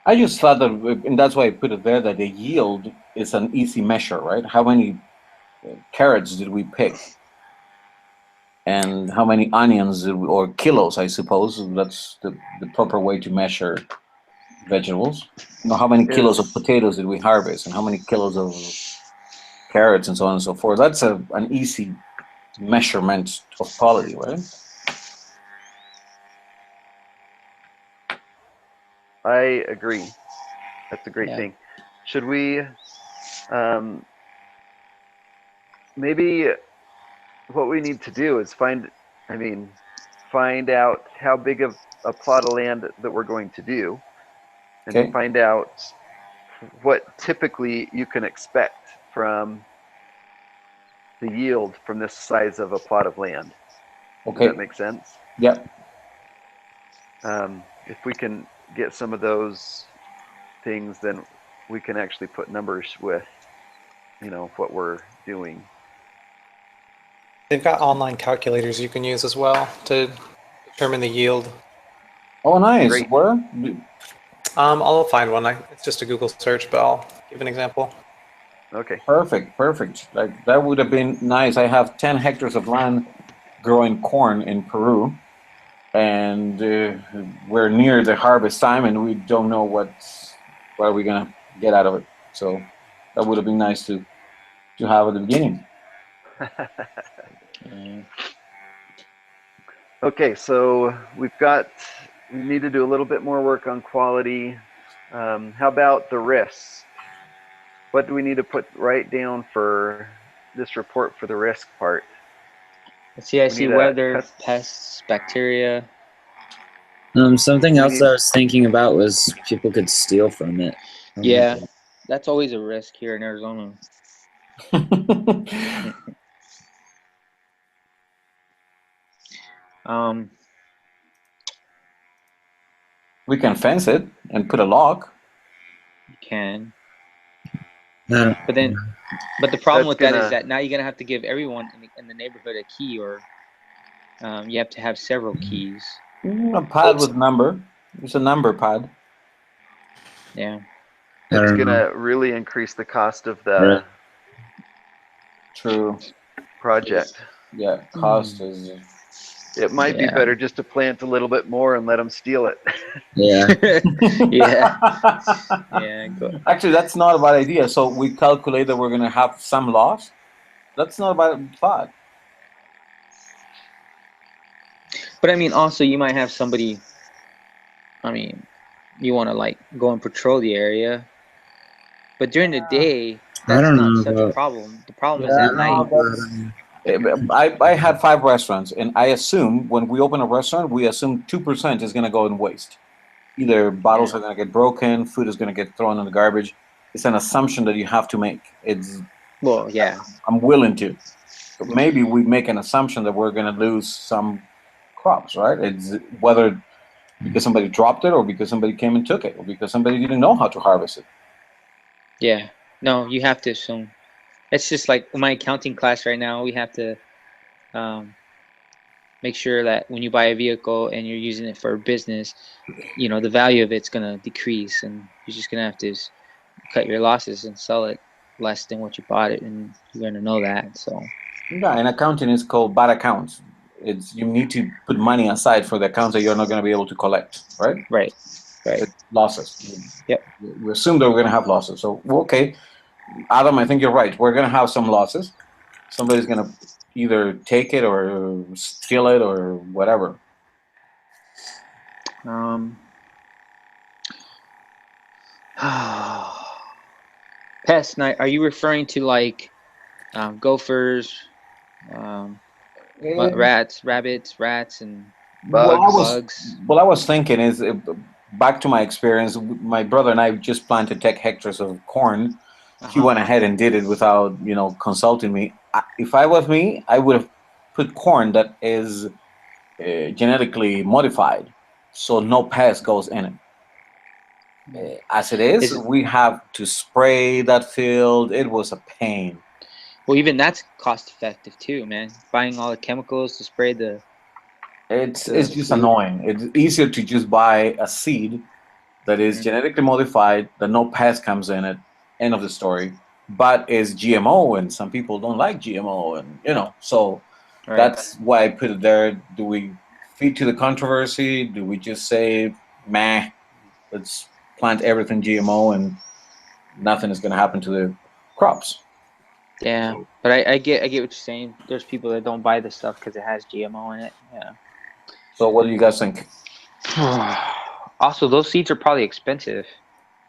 Speaker 2: I just thought that, and that's why I put it there, that the yield is an easy measure, right? How many carrots did we pick? And how many onions did we, or kilos, I suppose, that's the proper way to measure vegetables. You know, how many kilos of potatoes did we harvest, and how many kilos of carrots, and so on and so forth. That's an easy measurement of quality, right?
Speaker 3: I agree. That's a great
Speaker 4: Yeah.
Speaker 3: thing. Should we maybe what we need to do is find out how big of a plot of land that we're going to do, and
Speaker 2: Okay.
Speaker 3: find out what typically you can expect from the yield from this size of a plot of land. Does
Speaker 2: Okay.
Speaker 3: that make sense?
Speaker 2: Yep.
Speaker 3: If we can get some of those things, then we can actually put numbers with, what we're doing.
Speaker 6: They've got online calculators you can use as well to determine the yield.
Speaker 2: Oh, nice.
Speaker 3: Great.
Speaker 2: Where?
Speaker 6: I'll find one. It's just a Google search, but I'll give an example.
Speaker 3: Okay.
Speaker 2: Perfect. Perfect. Like that would have been nice. I have 10 hectares of land growing corn in Peru, and we're near the harvest time, and we don't know what are we gonna get out of it. So that would have been nice to have at the beginning.
Speaker 3: Okay, so we need to do a little bit more work on quality. How about the risks? What do we need to write down for this report for the risk part?
Speaker 4: Let's see, I see weather, pests, bacteria.
Speaker 5: Something else I was thinking about was people could steal from it.
Speaker 4: Yeah, that's always a risk here in Arizona.
Speaker 2: We can fence it and put a lock.
Speaker 4: You can. But the problem with that is that now you're gonna have to give everyone in the neighborhood a key, or you have to have several keys.
Speaker 2: A pad with number. It's a number pad.
Speaker 4: Yeah.
Speaker 3: It's gonna really increase the cost of the
Speaker 2: True
Speaker 3: project.
Speaker 2: Yeah, cost is.
Speaker 3: It might be better just to plant a little bit more and let them steal it.
Speaker 5: Yeah.
Speaker 4: Yeah. Yeah.
Speaker 2: Actually, that's not a bad idea. So we calculate that we're going to have some loss. That's not a bad thought.
Speaker 4: But I mean, also you might have somebody. I mean, you want to like go and patrol the area, but during the day, that's not such a problem. The problem is at night.
Speaker 2: I had 5 restaurants, and I assume when we open a restaurant, we assume 2% is going to go in waste. Either bottles are going to get broken, food is going to get thrown in the garbage. It's an assumption that you have to make. I'm willing to. But maybe we make an assumption that we're going to lose some crops, right? It's whether because somebody dropped it, or because somebody came and took it, or because somebody didn't know how to harvest it.
Speaker 4: Yeah. No, you have to assume. It's just like my accounting class right now. We have to make sure that when you buy a vehicle and you're using it for business, the value of it's going to decrease, and you're just going to have to cut your losses and sell it less than what you bought it, and you're going to know that. So
Speaker 2: yeah, and accounting is called bad accounts. It's you need to put money aside for the accounts that you're not going to be able to collect, right?
Speaker 4: Right.
Speaker 2: It's losses.
Speaker 4: Yep.
Speaker 2: We assume that we're going to have losses. So okay, Adam, I think you're right. We're going to have some losses. Somebody's going to either take it or steal it or whatever.
Speaker 4: Pests. Now, are you referring to like gophers, rats, rabbits, rats, and bugs?
Speaker 2: What I was thinking is, back to my experience, my brother and I just planted 10 hectares of corn. He went ahead and did it without, consulting me. If I was me, I would have put corn that is genetically modified, so no pest goes in it. As it is, we have to spray that field. It was a pain.
Speaker 4: Well, even that's cost effective too, man. Buying all the chemicals to spray the.
Speaker 2: It's just annoying. It's easier to just buy a seed that is genetically modified, that no pest comes in it. End of the story. But is GMO, and some people don't like GMO, and so that's why I put it there. Do we feed to the controversy? Do we just say, meh, let's plant everything GMO and nothing is going to happen to the crops?
Speaker 4: Yeah, but I get what you're saying. There's people that don't buy the stuff because it has GMO in it. Yeah.
Speaker 2: So what do you guys think?
Speaker 4: Also, those seeds are probably expensive.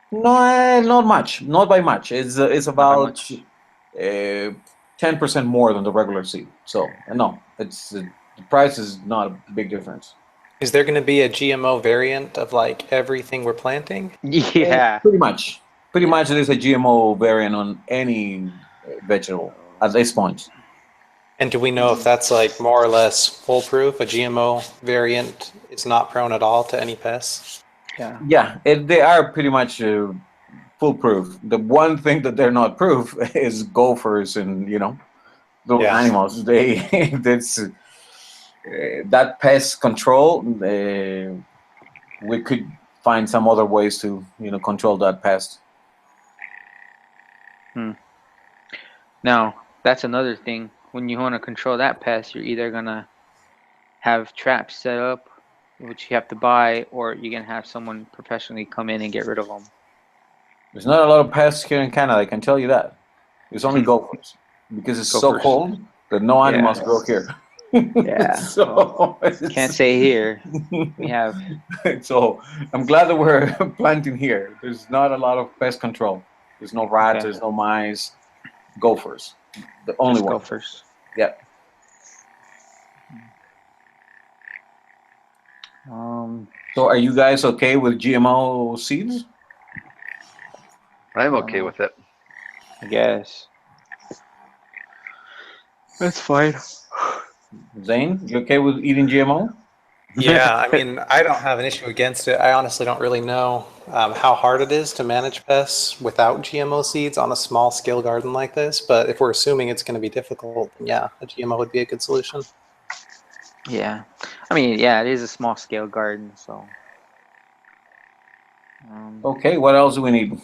Speaker 2: No, not much. Not by much. It's about 10% more than the regular seed. So no, it's the price is not a big difference.
Speaker 6: Is there going to be a GMO variant of like everything we're planting?
Speaker 4: Yeah.
Speaker 2: Pretty much. Pretty much there's a GMO variant on any vegetable at this point.
Speaker 6: And do we know if that's like more or less foolproof? A GMO variant is not prone at all to any pests?
Speaker 4: Yeah.
Speaker 2: Yeah, they are pretty much foolproof. The one thing that they're not proof is gophers and those
Speaker 6: Yeah.
Speaker 2: animals. That's that pest control. We could find some other ways to control that pest.
Speaker 4: Now, that's another thing. When you want to control that pest, you're either going to have traps set up, which you have to buy, or you're going to have someone professionally come in and get rid of them.
Speaker 2: There's not a lot of pests here in Canada, I can tell you that. There's only gophers because it's so
Speaker 4: Gophers.
Speaker 2: cold that no animals
Speaker 4: Yeah.
Speaker 2: grow here.
Speaker 4: Yeah.
Speaker 2: So
Speaker 4: Can't say here. We have.
Speaker 2: So I'm glad that we're planting here. There's not a lot of pest control. There's no rats,
Speaker 4: Okay.
Speaker 2: there's no mice, gophers. The only
Speaker 4: Just
Speaker 2: one.
Speaker 4: gophers.
Speaker 2: Yeah. So are you guys okay with GMO seeds?
Speaker 3: I'm okay with it.
Speaker 4: I guess. That's fine.
Speaker 2: Zane, you okay with eating GMO?
Speaker 6: Yeah, I mean, I don't have an issue against it. I honestly don't really know how hard it is to manage pests without GMO seeds on a small scale garden like this. But if we're assuming it's going to be difficult, then yeah, a GMO would be a good solution.
Speaker 4: Yeah. I mean, yeah, it is a small scale garden, so.
Speaker 2: Okay, what else do we need?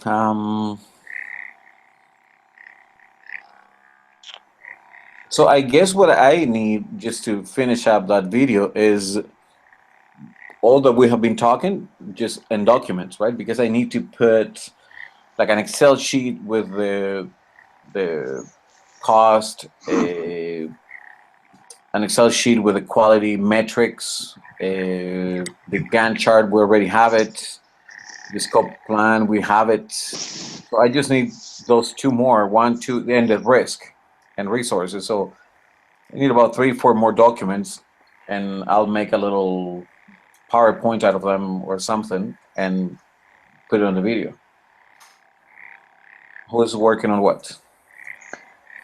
Speaker 2: So I guess what I need just to finish up that video is all that we have been talking just in documents, right? Because I need to put like an Excel sheet with the cost, an Excel sheet with the quality metrics, the Gantt chart, we already have it. The scope plan, we have it. So I just need those two more, 1, 2, and the risk and resources. So I need about 3, 4 more documents, and I'll make a little PowerPoint out of them or something and put it on the video. Who's working on what?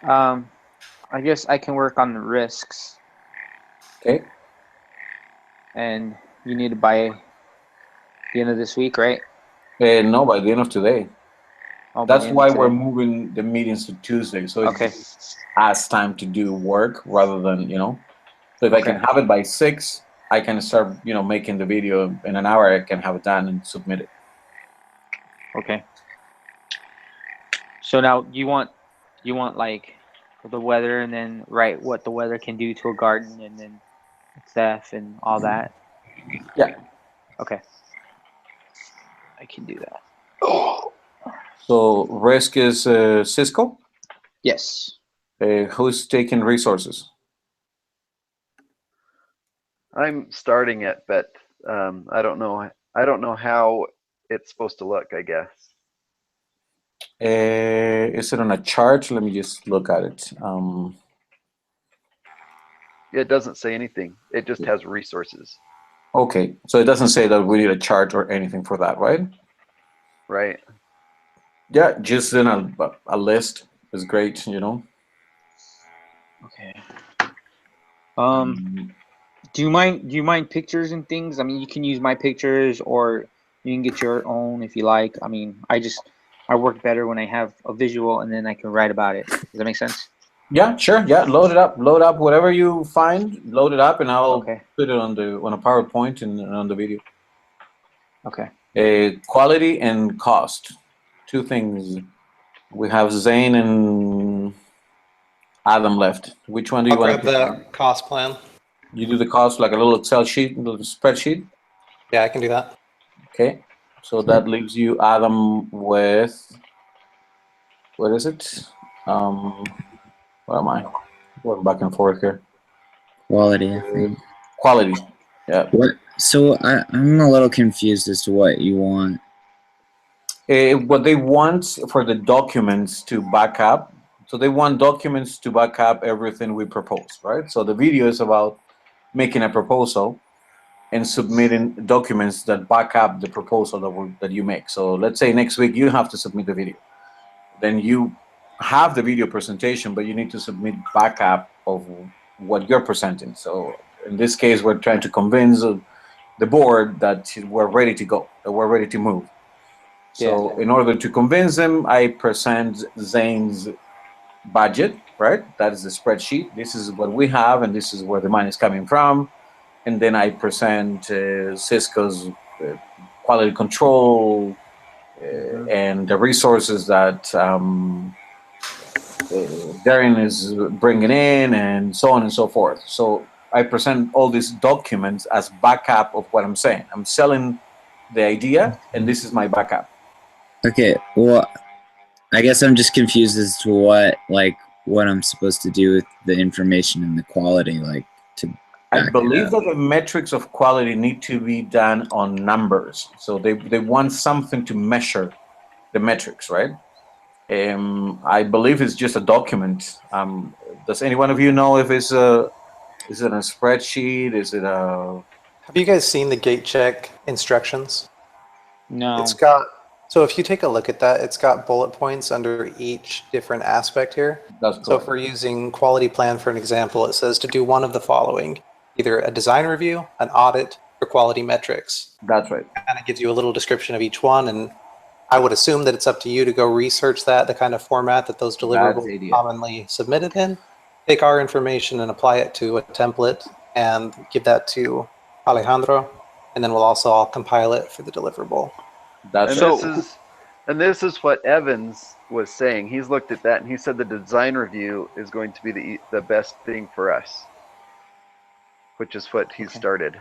Speaker 4: I guess I can work on the risks,
Speaker 2: Okay.
Speaker 4: and you need to by the end of this week, right?
Speaker 2: No, by the end of today.
Speaker 4: Oh, by
Speaker 2: That's
Speaker 4: the end
Speaker 2: why
Speaker 4: of
Speaker 2: we're
Speaker 4: today.
Speaker 2: moving the meetings to Tuesday. So
Speaker 4: Okay.
Speaker 2: it's us time to do work rather than, So if I can
Speaker 4: Okay.
Speaker 2: have it by 6, I can start, making the video in an hour. I can have it done and submit it.
Speaker 4: Okay. So now you want like the weather, and then write what the weather can do to a garden, and then theft and all that.
Speaker 2: Yeah.
Speaker 4: Okay. I can do that.
Speaker 2: So risk is Cisco.
Speaker 4: Yes.
Speaker 2: Who's taking resources?
Speaker 3: I'm starting it, but I don't know. I don't know how it's supposed to look, I guess.
Speaker 2: Is it on a chart? Let me just look at it.
Speaker 3: It doesn't say anything. It just has resources,
Speaker 2: Okay, so it doesn't say that we need a chart or anything for that, right?
Speaker 3: right?
Speaker 2: Yeah, just in a list is great,
Speaker 4: Okay. Do you mind pictures and things? I mean, you can use my pictures, or you can get your own if you like. I mean, I work better when I have a visual, and then I can write about it. Does that make sense?
Speaker 2: Yeah, sure. Yeah, load it up. Load up whatever you find. Load it up, and I'll
Speaker 4: Okay.
Speaker 2: put it on a PowerPoint and on the video.
Speaker 4: Okay.
Speaker 2: Quality and cost. 2 things. We have Zane and Adam left. Which one do you
Speaker 6: I'll
Speaker 2: want
Speaker 6: grab
Speaker 2: to pick?
Speaker 6: the cost plan.
Speaker 2: You do the cost like a little Excel sheet, a little spreadsheet.
Speaker 6: Yeah, I can do that.
Speaker 2: Okay. So that leaves you, Adam, with what is it? What am I? Going back and forth here.
Speaker 5: Quality, I think.
Speaker 2: Quality. Yeah.
Speaker 5: What? So I'm a little confused as to what you want.
Speaker 2: What they want for the documents to back up So they want documents to back up everything we propose, right? So the video is about making a proposal and submitting documents that back up the proposal that you make. So let's say next week you have to submit the video. Then you have the video presentation, but you need to submit backup of what you're presenting. So in this case, we're trying to convince the board that we're ready to go, that we're ready to move. So in order to convince them, I present Zane's budget, right? That is the spreadsheet. This is what we have, and this is where the money is coming from. And then I present Cisco's quality control and the resources that Darren is bringing in, and so on and so forth. So I present all these documents as backup of what I'm saying. I'm selling the idea, and this is my backup.
Speaker 5: Okay, well, I guess I'm just confused as to what I'm supposed to do with the information and the quality, to
Speaker 2: I believe that the metrics of quality need to be done on numbers. So they want something to measure the metrics, right? I believe it's just a document. Does any one of you know if is it a spreadsheet? Is it a...
Speaker 6: Have you guys seen the gate check instructions?
Speaker 4: No.
Speaker 6: It's got, so if you take a look at that, it's got bullet points under each different aspect here.
Speaker 2: That's correct.
Speaker 6: So if we're using quality plan for an example, it says to do one of the following: either a design review, an audit, or quality metrics.
Speaker 2: That's right.
Speaker 6: It kind of gives you a little description of each one, and I would assume that it's up to you to go research that, the kind of format that those deliverables are commonly submitted in, take our information and apply it to a template and give that to Alejandro, and then we'll also all compile it for the deliverable.
Speaker 3: And this is what Evans was saying. He's looked at that and he said the design review is going to be the best thing for us, which is what he started.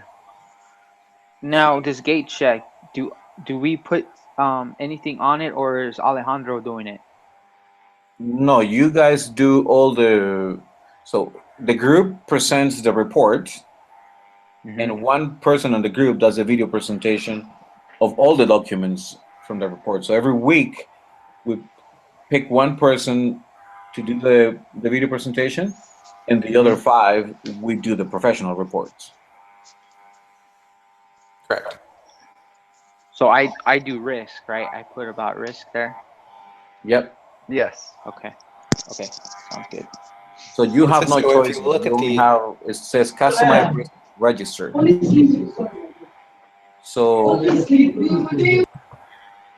Speaker 4: Now, this gate check, do we put anything on it, or is Alejandro doing it?
Speaker 2: No, you guys do all the... So the group presents the report, and one person on the group does a video presentation of all the documents from the report. So every week we pick one person to do the video presentation, and the other 5 we do the professional reports.
Speaker 6: Correct.
Speaker 4: So I do risk, right? I put about risk there.
Speaker 2: Yep.
Speaker 3: Yes.
Speaker 4: Okay. Sounds good.
Speaker 2: So you have no
Speaker 6: So if
Speaker 2: choice.
Speaker 6: you look
Speaker 2: You
Speaker 6: at
Speaker 2: only
Speaker 6: the-
Speaker 2: have, it says customize risk register. So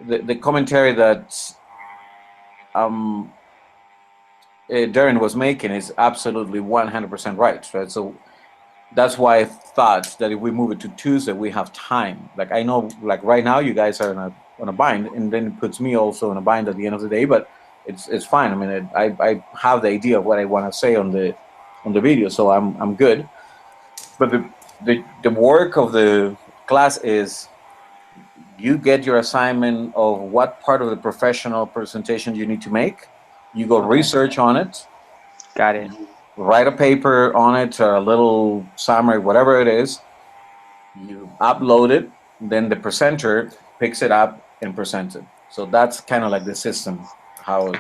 Speaker 2: the commentary that Darren was making is absolutely 100% right? So that's why I thought that if we move it to Tuesday, we have time. Like, I know, like right now, you guys are on a bind, and then it puts me also in a bind at the end of the day. But it's fine. I mean, I have the idea of what I want to say on the video, so I'm good. But the work of the class is you get your assignment of what part of the professional presentation you need to make. You go research on it.
Speaker 4: Got it.
Speaker 2: Write a paper on it, or a little summary, whatever it is. You upload it, then the presenter picks it up and presents it. So that's kind of like the system, how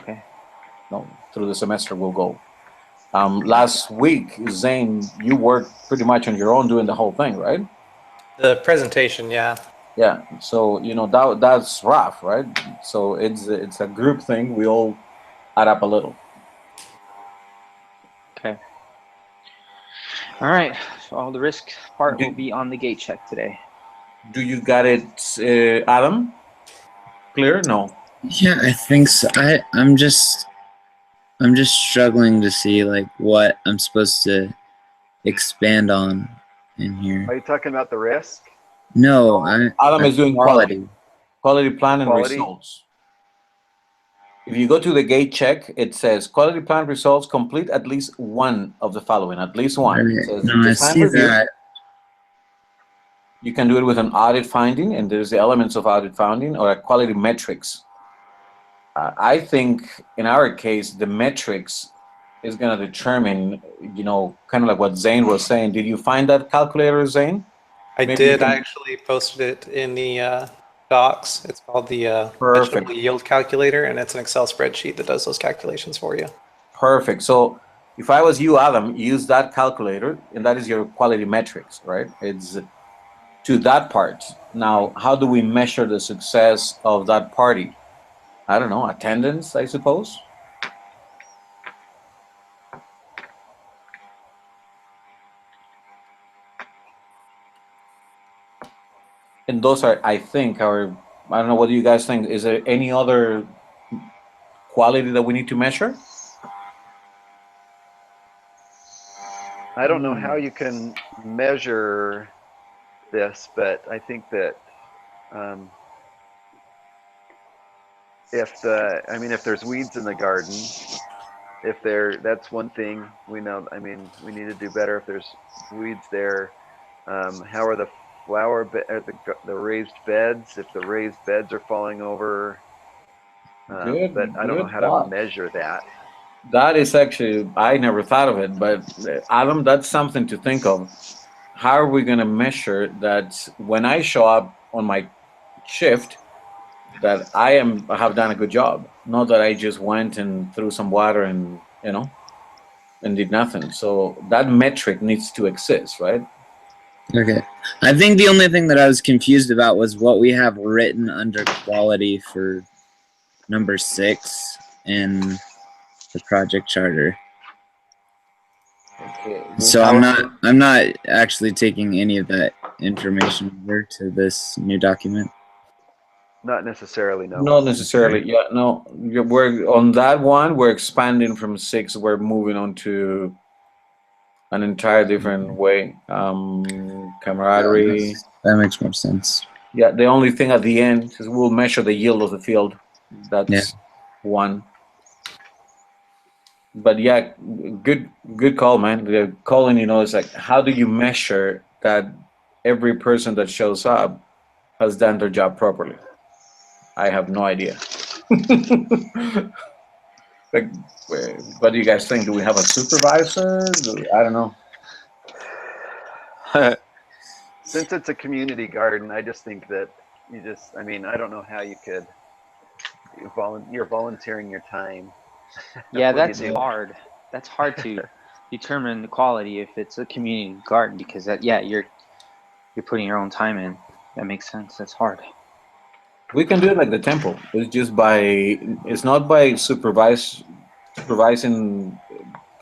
Speaker 2: through the semester will go. Last week, Zane, you worked pretty much on your own doing the whole thing, right?
Speaker 6: The presentation, yeah.
Speaker 2: Yeah, so that's rough, right? So it's a group thing. We all add up a little.
Speaker 4: Okay. All right. So all the risk part will be on the gate check today.
Speaker 2: Do you got it, Adam? Clear? No.
Speaker 5: Yeah, I think so. I'm just struggling to see what I'm supposed to expand on in here.
Speaker 3: Are you talking about the risk?
Speaker 5: No,
Speaker 2: Adam is doing quality plan and
Speaker 3: Quality?
Speaker 2: results. If you go to the gate check, it says quality plan results, complete at least one of the following. At least one. It says
Speaker 5: No, I
Speaker 2: design
Speaker 5: see
Speaker 2: review.
Speaker 5: that.
Speaker 2: You can do it with an audit finding, and there's the elements of audit finding, or a quality metrics. I think in our case, the metrics is going to determine, kind of like what Zane was saying. Did you find that calculator, Zane?
Speaker 6: I did. I actually posted it in the docs. It's called the vegetable yield calculator, and it's an Excel spreadsheet that does those calculations for you.
Speaker 2: Perfect. So if I was you, Adam, use that calculator, and that is your quality metrics, right? It's to that part. Now, how do we measure the success of that party? I don't know, attendance, I suppose. And those are, I think, are, I don't know, what do you guys think? Is there any other quality that we need to measure?
Speaker 3: I don't know how you can measure this, but I think that if there's weeds in the garden, that's one thing we know. I mean, we need to do better if there's weeds there. How are the the raised beds? If the raised beds are falling over, but I don't know how to measure that.
Speaker 2: That is actually, I never thought of it, but Adam, that's something to think of. How are we going to measure that when I show up on my shift, that I have done a good job, not that I just went and threw some water and and did nothing. So that metric needs to exist, right?
Speaker 5: Okay. I think the only thing that I was confused about was what we have written under quality for number 6 in the project charter.
Speaker 2: Okay.
Speaker 5: So I'm not actually taking any of that information over to this new document.
Speaker 3: Not necessarily, no.
Speaker 2: Not necessarily, yeah. No, we're on that one. We're expanding from 6. We're moving on to an entire different way. Camaraderie.
Speaker 5: Yeah, that makes more sense.
Speaker 2: Yeah, the only thing at the end is we'll measure the yield of the field. That's one. But yeah, good call, man. The calling, is like, how do you measure that every person that shows up has done their job properly? I have no idea. Like, what do you guys think? Do we have a supervisor? I don't know.
Speaker 3: Since it's a community garden, I just think that I don't know how you could. You're volunteering your time.
Speaker 4: Yeah, that's hard. That's hard to determine the quality if it's a community garden, because you're putting your own time in. That makes sense. That's hard.
Speaker 2: We can do it like the temple. It's not by supervising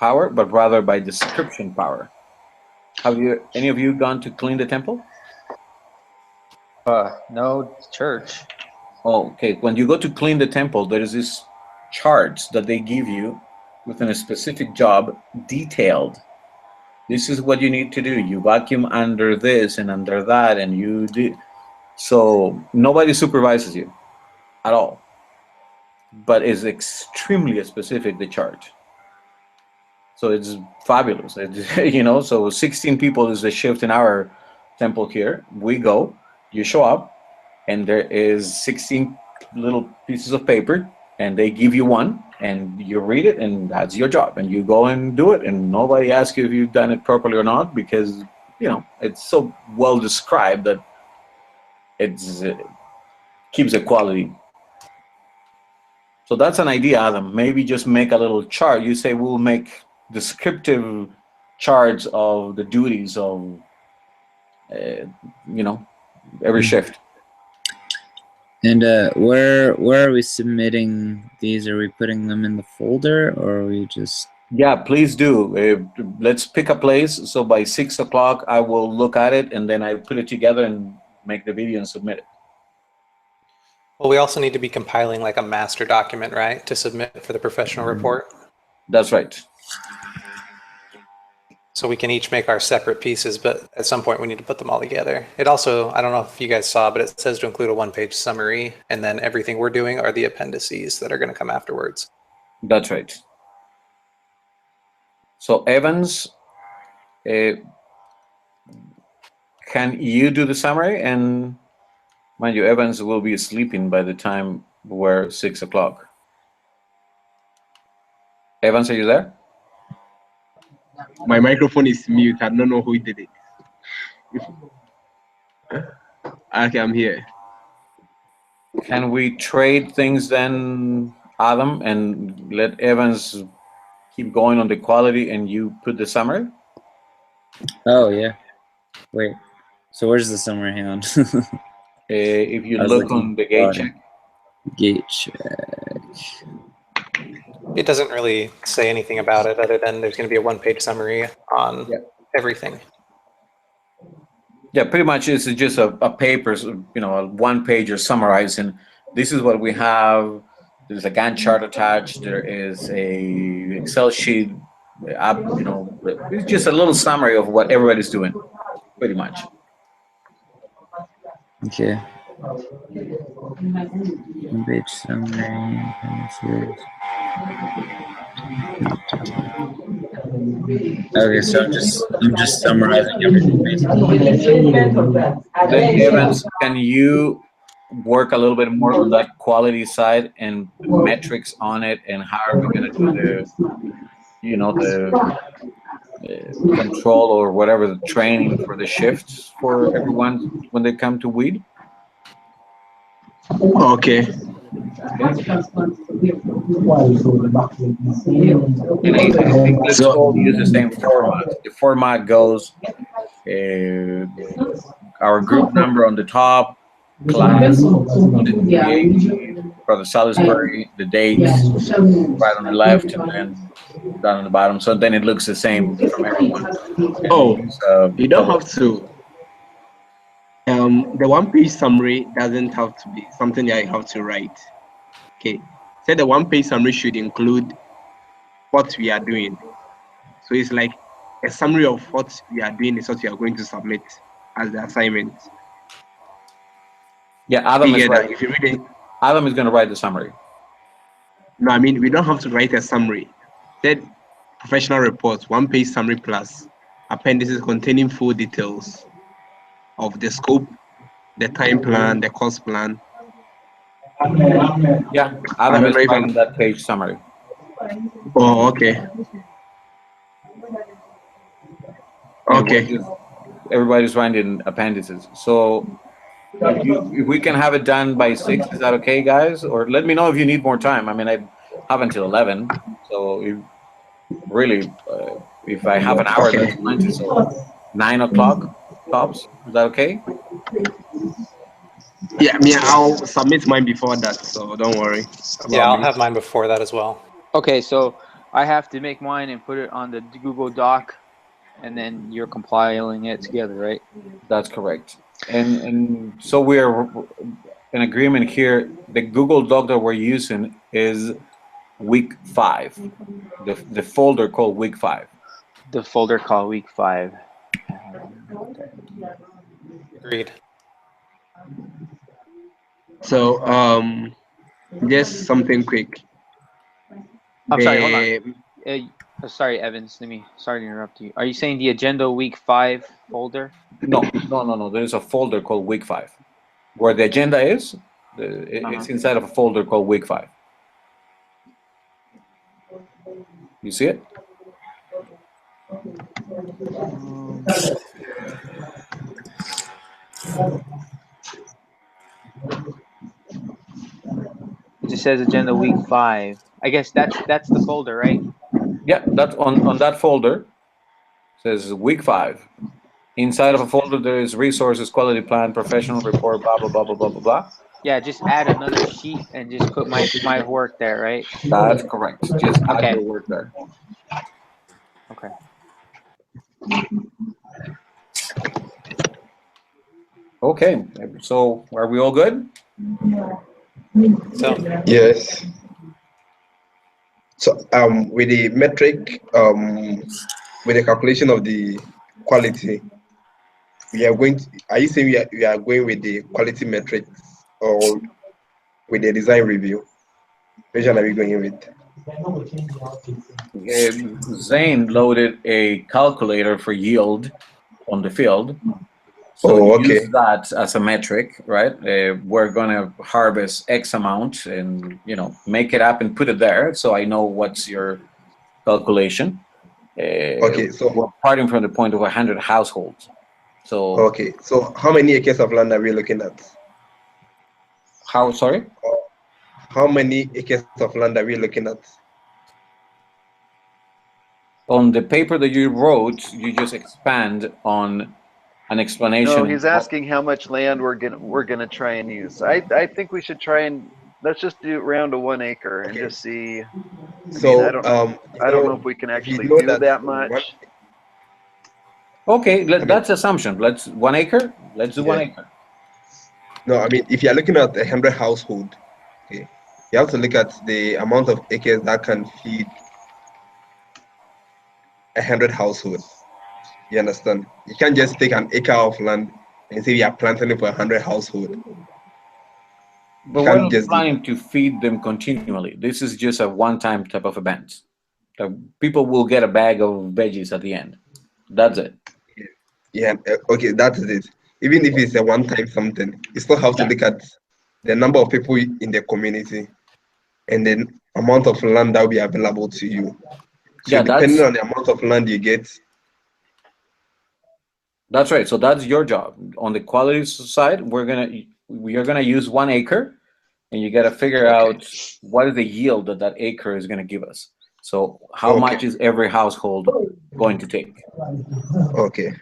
Speaker 2: power, but rather by description power. Have any of you gone to clean the temple?
Speaker 4: No, church.
Speaker 2: Oh, okay. When you go to clean the temple, there is this charts that they give you within a specific job, detailed. This is what you need to do. You vacuum under this and under that, and you do. So nobody supervises you at all, but is extremely specific, the chart. So it's fabulous. So 16 people is the shift in our temple here. We go, you show up, and there is 16 little pieces of paper, and they give you one, and you read it, and that's your job, and you go and do it, and nobody asks you if you've done it properly or not, because it's so well described that it keeps the quality. So that's an idea, Adam. Maybe just make a little chart. You say we'll make descriptive charts of the duties of every shift.
Speaker 5: And where are we submitting these? Are we putting them in the folder, or are we just?
Speaker 2: Yeah, please do. Let's pick a place. So by 6 o'clock, I will look at it, and then I put it together and make the video and submit it.
Speaker 6: Well, we also need to be compiling like a master document, right, to submit for the professional report.
Speaker 2: That's right.
Speaker 6: So we can each make our separate pieces, but at some point we need to put them all together. It also, I don't know if you guys saw, but it says to include a one-page summary, and then everything we're doing are the appendices that are going to come afterwards.
Speaker 2: That's right. So Evans, can you do the summary? And mind you, Evans will be sleeping by the time we're 6 o'clock. Evans, are you there?
Speaker 1: My microphone is mute. I don't know who did it. Okay, I'm here.
Speaker 2: Can we trade things then, Adam, and let Evans keep going on the quality and you put the summary?
Speaker 5: Oh yeah. Wait. So where's the summary? Hang on.
Speaker 2: If you
Speaker 5: I was
Speaker 2: look
Speaker 5: looking
Speaker 2: on the
Speaker 5: for
Speaker 2: gate
Speaker 5: water.
Speaker 2: check,
Speaker 5: Gate check.
Speaker 6: It doesn't really say anything about it other than there's going to be a one-page summary on
Speaker 2: Yeah.
Speaker 6: everything.
Speaker 2: yeah, pretty much it's just a paper, a one pager summarizing. This is what we have. There's a Gantt chart attached. There is a Excel sheet. It's just a little summary of what everybody's doing, pretty much.
Speaker 5: Okay. One page summary. Appendices. Okay, so I'm just summarizing everything basically.
Speaker 2: Evans, can you work a little bit more on that quality side and metrics on it, and how are we going to do the control or whatever the training for the shifts for everyone when they come to weed?
Speaker 1: Okay.
Speaker 2: And I think let's
Speaker 1: So
Speaker 2: all use the same format. The format goes our group number on the top, class, Brother Salisbury, the dates right on the left, and then down on the bottom. So then it looks the same from everyone.
Speaker 1: you don't have to. The one-page summary doesn't have to be something that you have to write. Okay. So the one-page summary should include what we are doing. So it's like a summary of what we are doing is what we are going to submit as the assignment.
Speaker 2: Yeah, Adam is right.
Speaker 1: If you read it,
Speaker 2: Adam is going to write the summary.
Speaker 1: No, I mean we don't have to write a summary. Said professional report, one-page summary plus appendices containing full details of the scope, the time plan, the cost plan.
Speaker 2: Yeah, Adam is writing that page summary.
Speaker 1: Oh, okay. Okay.
Speaker 2: Everybody's writing appendices. So if we can have it done by 6, is that okay, guys? Or let me know if you need more time. I mean, I have until 11. So if I have an hour, that's plenty. So 9 o'clock tops. Is that okay?
Speaker 1: Yeah, I'll submit mine before that, so don't worry.
Speaker 6: Yeah, I'll have mine before that as well.
Speaker 4: Okay, so I have to make mine and put it on the Google Doc, and then you're compiling it together, right?
Speaker 2: That's correct. And so we're in agreement here. The Google Doc that we're using is week 5, the folder called week 5.
Speaker 4: The folder called week 5.
Speaker 6: Agreed.
Speaker 1: So just something quick.
Speaker 4: I'm sorry, hold on. Sorry, Evans. Sorry to interrupt you. Are you saying the agenda week 5 folder?
Speaker 2: No. There's a folder called week 5. Where the agenda is, it's inside of a folder called week 5. You see it?
Speaker 4: It just says agenda week 5. I guess that's the folder, right?
Speaker 2: Yeah, that's on that folder. Says week 5. Inside of a folder, there is resources, quality plan, professional report, blah blah blah blah blah blah blah.
Speaker 4: Yeah, just add another sheet and just put my work there, right?
Speaker 2: That's correct. Just add your work there.
Speaker 4: Okay.
Speaker 2: Okay. So are we all good?
Speaker 6: So
Speaker 1: yes. So with the metric, with the calculation of the quality, we are going to, are you saying we are going with the quality metrics or with the design review? Which one are we going with?
Speaker 2: Zane loaded a calculator for yield on the field. So use that as a metric, right? We're going to harvest X amount and, make it up and put it there. So I know what's your calculation. So we're parting from the point of 100 households. So
Speaker 1: so how many acres of land are we looking at?
Speaker 2: Sorry?
Speaker 1: How many acres of land are we looking at?
Speaker 2: On the paper that you wrote, you just expand on an explanation.
Speaker 3: No, he's asking how much land we're gonna try and use. I think we should try and let's just do around to 1 acre and
Speaker 1: Okay.
Speaker 3: just see. I mean,
Speaker 1: So
Speaker 3: I don't know if we can
Speaker 1: if you
Speaker 3: actually
Speaker 1: know
Speaker 3: do that
Speaker 1: one,
Speaker 3: much.
Speaker 2: Okay,
Speaker 1: I mean,
Speaker 2: that's assumption. Let's 1 acre. Let's do 1
Speaker 1: yeah.
Speaker 2: acre.
Speaker 1: No, I mean, if you're looking at 100 household, okay, you have to look at the amount of acres that can feed 100 household. You understand? You can't just take an acre of land and say you are planting it for 100 household.
Speaker 2: But
Speaker 1: You
Speaker 2: we're
Speaker 1: can't
Speaker 2: not
Speaker 1: just do that.
Speaker 2: planning to feed them continually. This is just a one-time type of event. People will get a bag of veggies at the end. That's it.
Speaker 1: Yeah, okay, that is it. Even if it's a one-time something, you still have to
Speaker 2: Yeah.
Speaker 1: look at the number of people in the community and the amount of land that will be available to you. So
Speaker 2: Yeah,
Speaker 1: depending on the amount of land you get,
Speaker 2: that's right. So that's your job. On the quality side, we are gonna use 1 acre, and you got to figure
Speaker 1: okay,
Speaker 2: out what is the yield that that acre is gonna give us. So how
Speaker 1: okay,
Speaker 2: much is every household going to take?
Speaker 1: okay.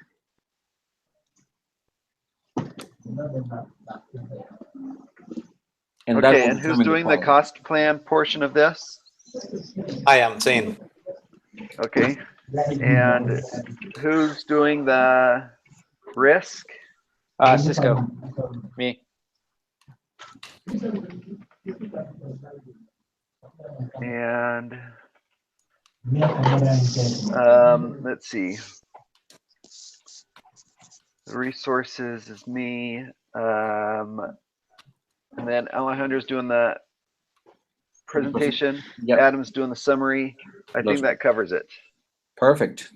Speaker 2: And that
Speaker 3: Okay,
Speaker 2: will
Speaker 3: and who's
Speaker 2: determine the
Speaker 3: doing the
Speaker 2: quality.
Speaker 3: cost plan portion of this?
Speaker 6: I am Zane.
Speaker 3: Okay, and who's doing the risk?
Speaker 4: Cisco, me.
Speaker 3: And let's see. The resources is me. And then Alejandro's doing the presentation.
Speaker 2: Yep.
Speaker 3: Adam's doing the summary. I think that covers it.
Speaker 2: Perfect.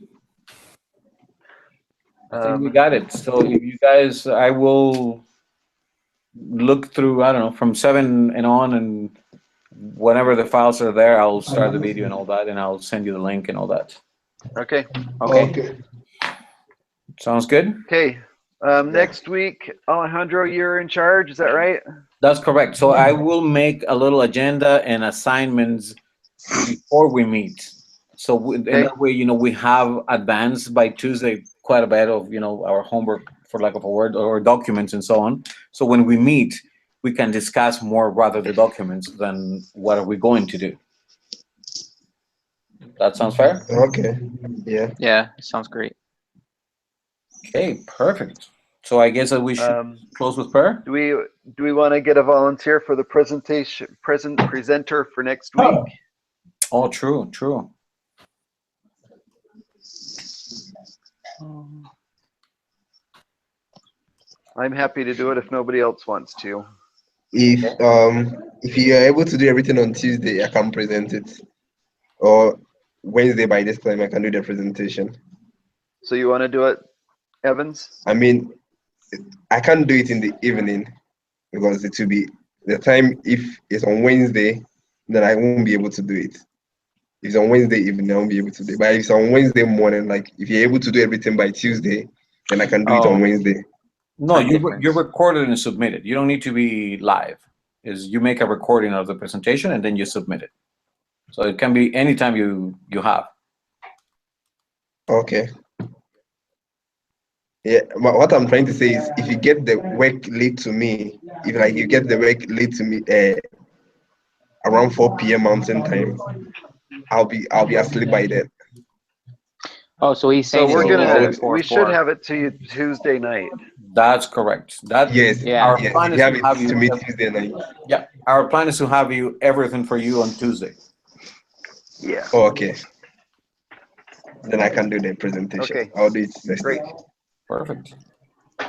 Speaker 2: I think we
Speaker 3: Um,
Speaker 2: got it. So if you guys, I will look through, I don't know, from 7 and on, and whenever the files are there, I'll start the video and all that, and I'll send you the link and all that.
Speaker 3: okay.
Speaker 4: Okay.
Speaker 2: Sounds good?
Speaker 3: Okay. Next week, Alejandro, you're in charge. Is that right?
Speaker 2: That's correct. So I will make a little agenda and assignments before we meet. So in
Speaker 3: Okay.
Speaker 2: that way, we have advanced by Tuesday quite a bit of, our homework, for lack of a word, or documents and so on. So when we meet, we can discuss more rather the documents than what are we going to do. That sounds fair?
Speaker 1: Okay. Yeah.
Speaker 4: Yeah, sounds great.
Speaker 2: Okay, perfect. So I guess that we should close with prayer.
Speaker 3: Do we want to get a volunteer for the presenter for next week?
Speaker 2: Oh, true.
Speaker 3: I'm happy to do it if nobody else wants to.
Speaker 1: If you are able to do everything on Tuesday, I can present it. Or Wednesday by this time I can do the presentation.
Speaker 3: So you want to do it, Evans?
Speaker 1: I mean, I can't do it in the evening because it will be the time. If it's on Wednesday, then I won't be able to do it. If it's on Wednesday evening, I won't be able to do it. But if it's on Wednesday morning, like if you're able to do everything by Tuesday, then I can do it on Wednesday.
Speaker 2: No,
Speaker 4: Time
Speaker 2: you're
Speaker 4: difference.
Speaker 2: recorded and submitted. You don't need to be live. You make a recording of the presentation and then you submit it. So it can be anytime you have.
Speaker 1: Okay. Yeah, but what I'm trying to say is, if you get the work late to me, if you get the work late to me, around 4 p.m. Mountain Time, I'll be asleep by then.
Speaker 4: Oh, so he's saying
Speaker 3: we should have it to you Tuesday night.
Speaker 2: That's correct.
Speaker 1: Yes.
Speaker 2: Our
Speaker 1: Yes.
Speaker 2: plan
Speaker 1: If
Speaker 2: is
Speaker 1: you have
Speaker 2: to
Speaker 1: it
Speaker 2: have
Speaker 1: to me Tuesday night.
Speaker 2: Yeah, our plan is to have everything for you on Tuesday.
Speaker 3: Yeah.
Speaker 1: Oh, okay. Then I can do the presentation.
Speaker 3: Okay.
Speaker 1: I'll do it next
Speaker 3: Great.
Speaker 1: week.
Speaker 2: Perfect.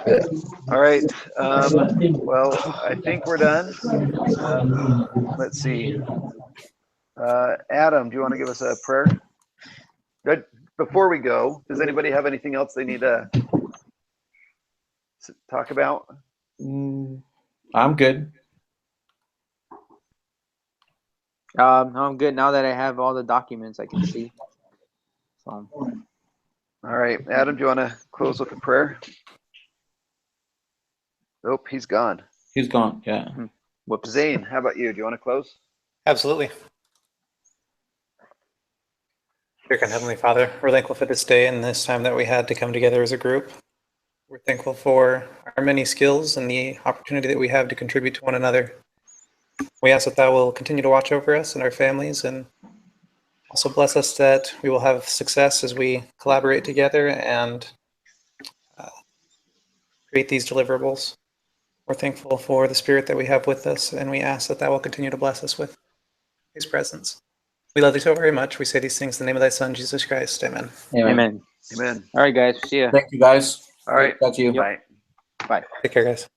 Speaker 1: Yeah.
Speaker 3: All right. Well, I think we're done. Let's see. Adam, do you want to give us a prayer? Good. Before we go, does anybody have anything else they need to talk about?
Speaker 2: I'm good.
Speaker 4: No, I'm good now that I have all the documents I can see. So.
Speaker 3: All right, Adam, do you want to close with a prayer? Nope, he's gone.
Speaker 2: He's gone. Yeah.
Speaker 4: Whoops.
Speaker 3: Zane, how about you? Do you want to close?
Speaker 6: Absolutely. Dear God, Heavenly Father, we're thankful for this day and this time that we had to come together as a group. We're thankful for our many skills and the opportunity that we have to contribute to one another. We ask that Thou will continue to watch over us and our families, and also bless us that we will have success as we collaborate together and create these deliverables. We're thankful for the Spirit that we have with us, and we ask that Thou will continue to bless us with His presence. We love Thee so very much. We say these things in the name of Thy Son, Jesus Christ. Amen.
Speaker 4: Amen.
Speaker 3: Amen.
Speaker 4: All right, guys. See ya.
Speaker 2: Thank you, guys.
Speaker 3: All right.
Speaker 2: Talk to you.
Speaker 3: Bye.
Speaker 4: Bye.
Speaker 6: Take care, guys.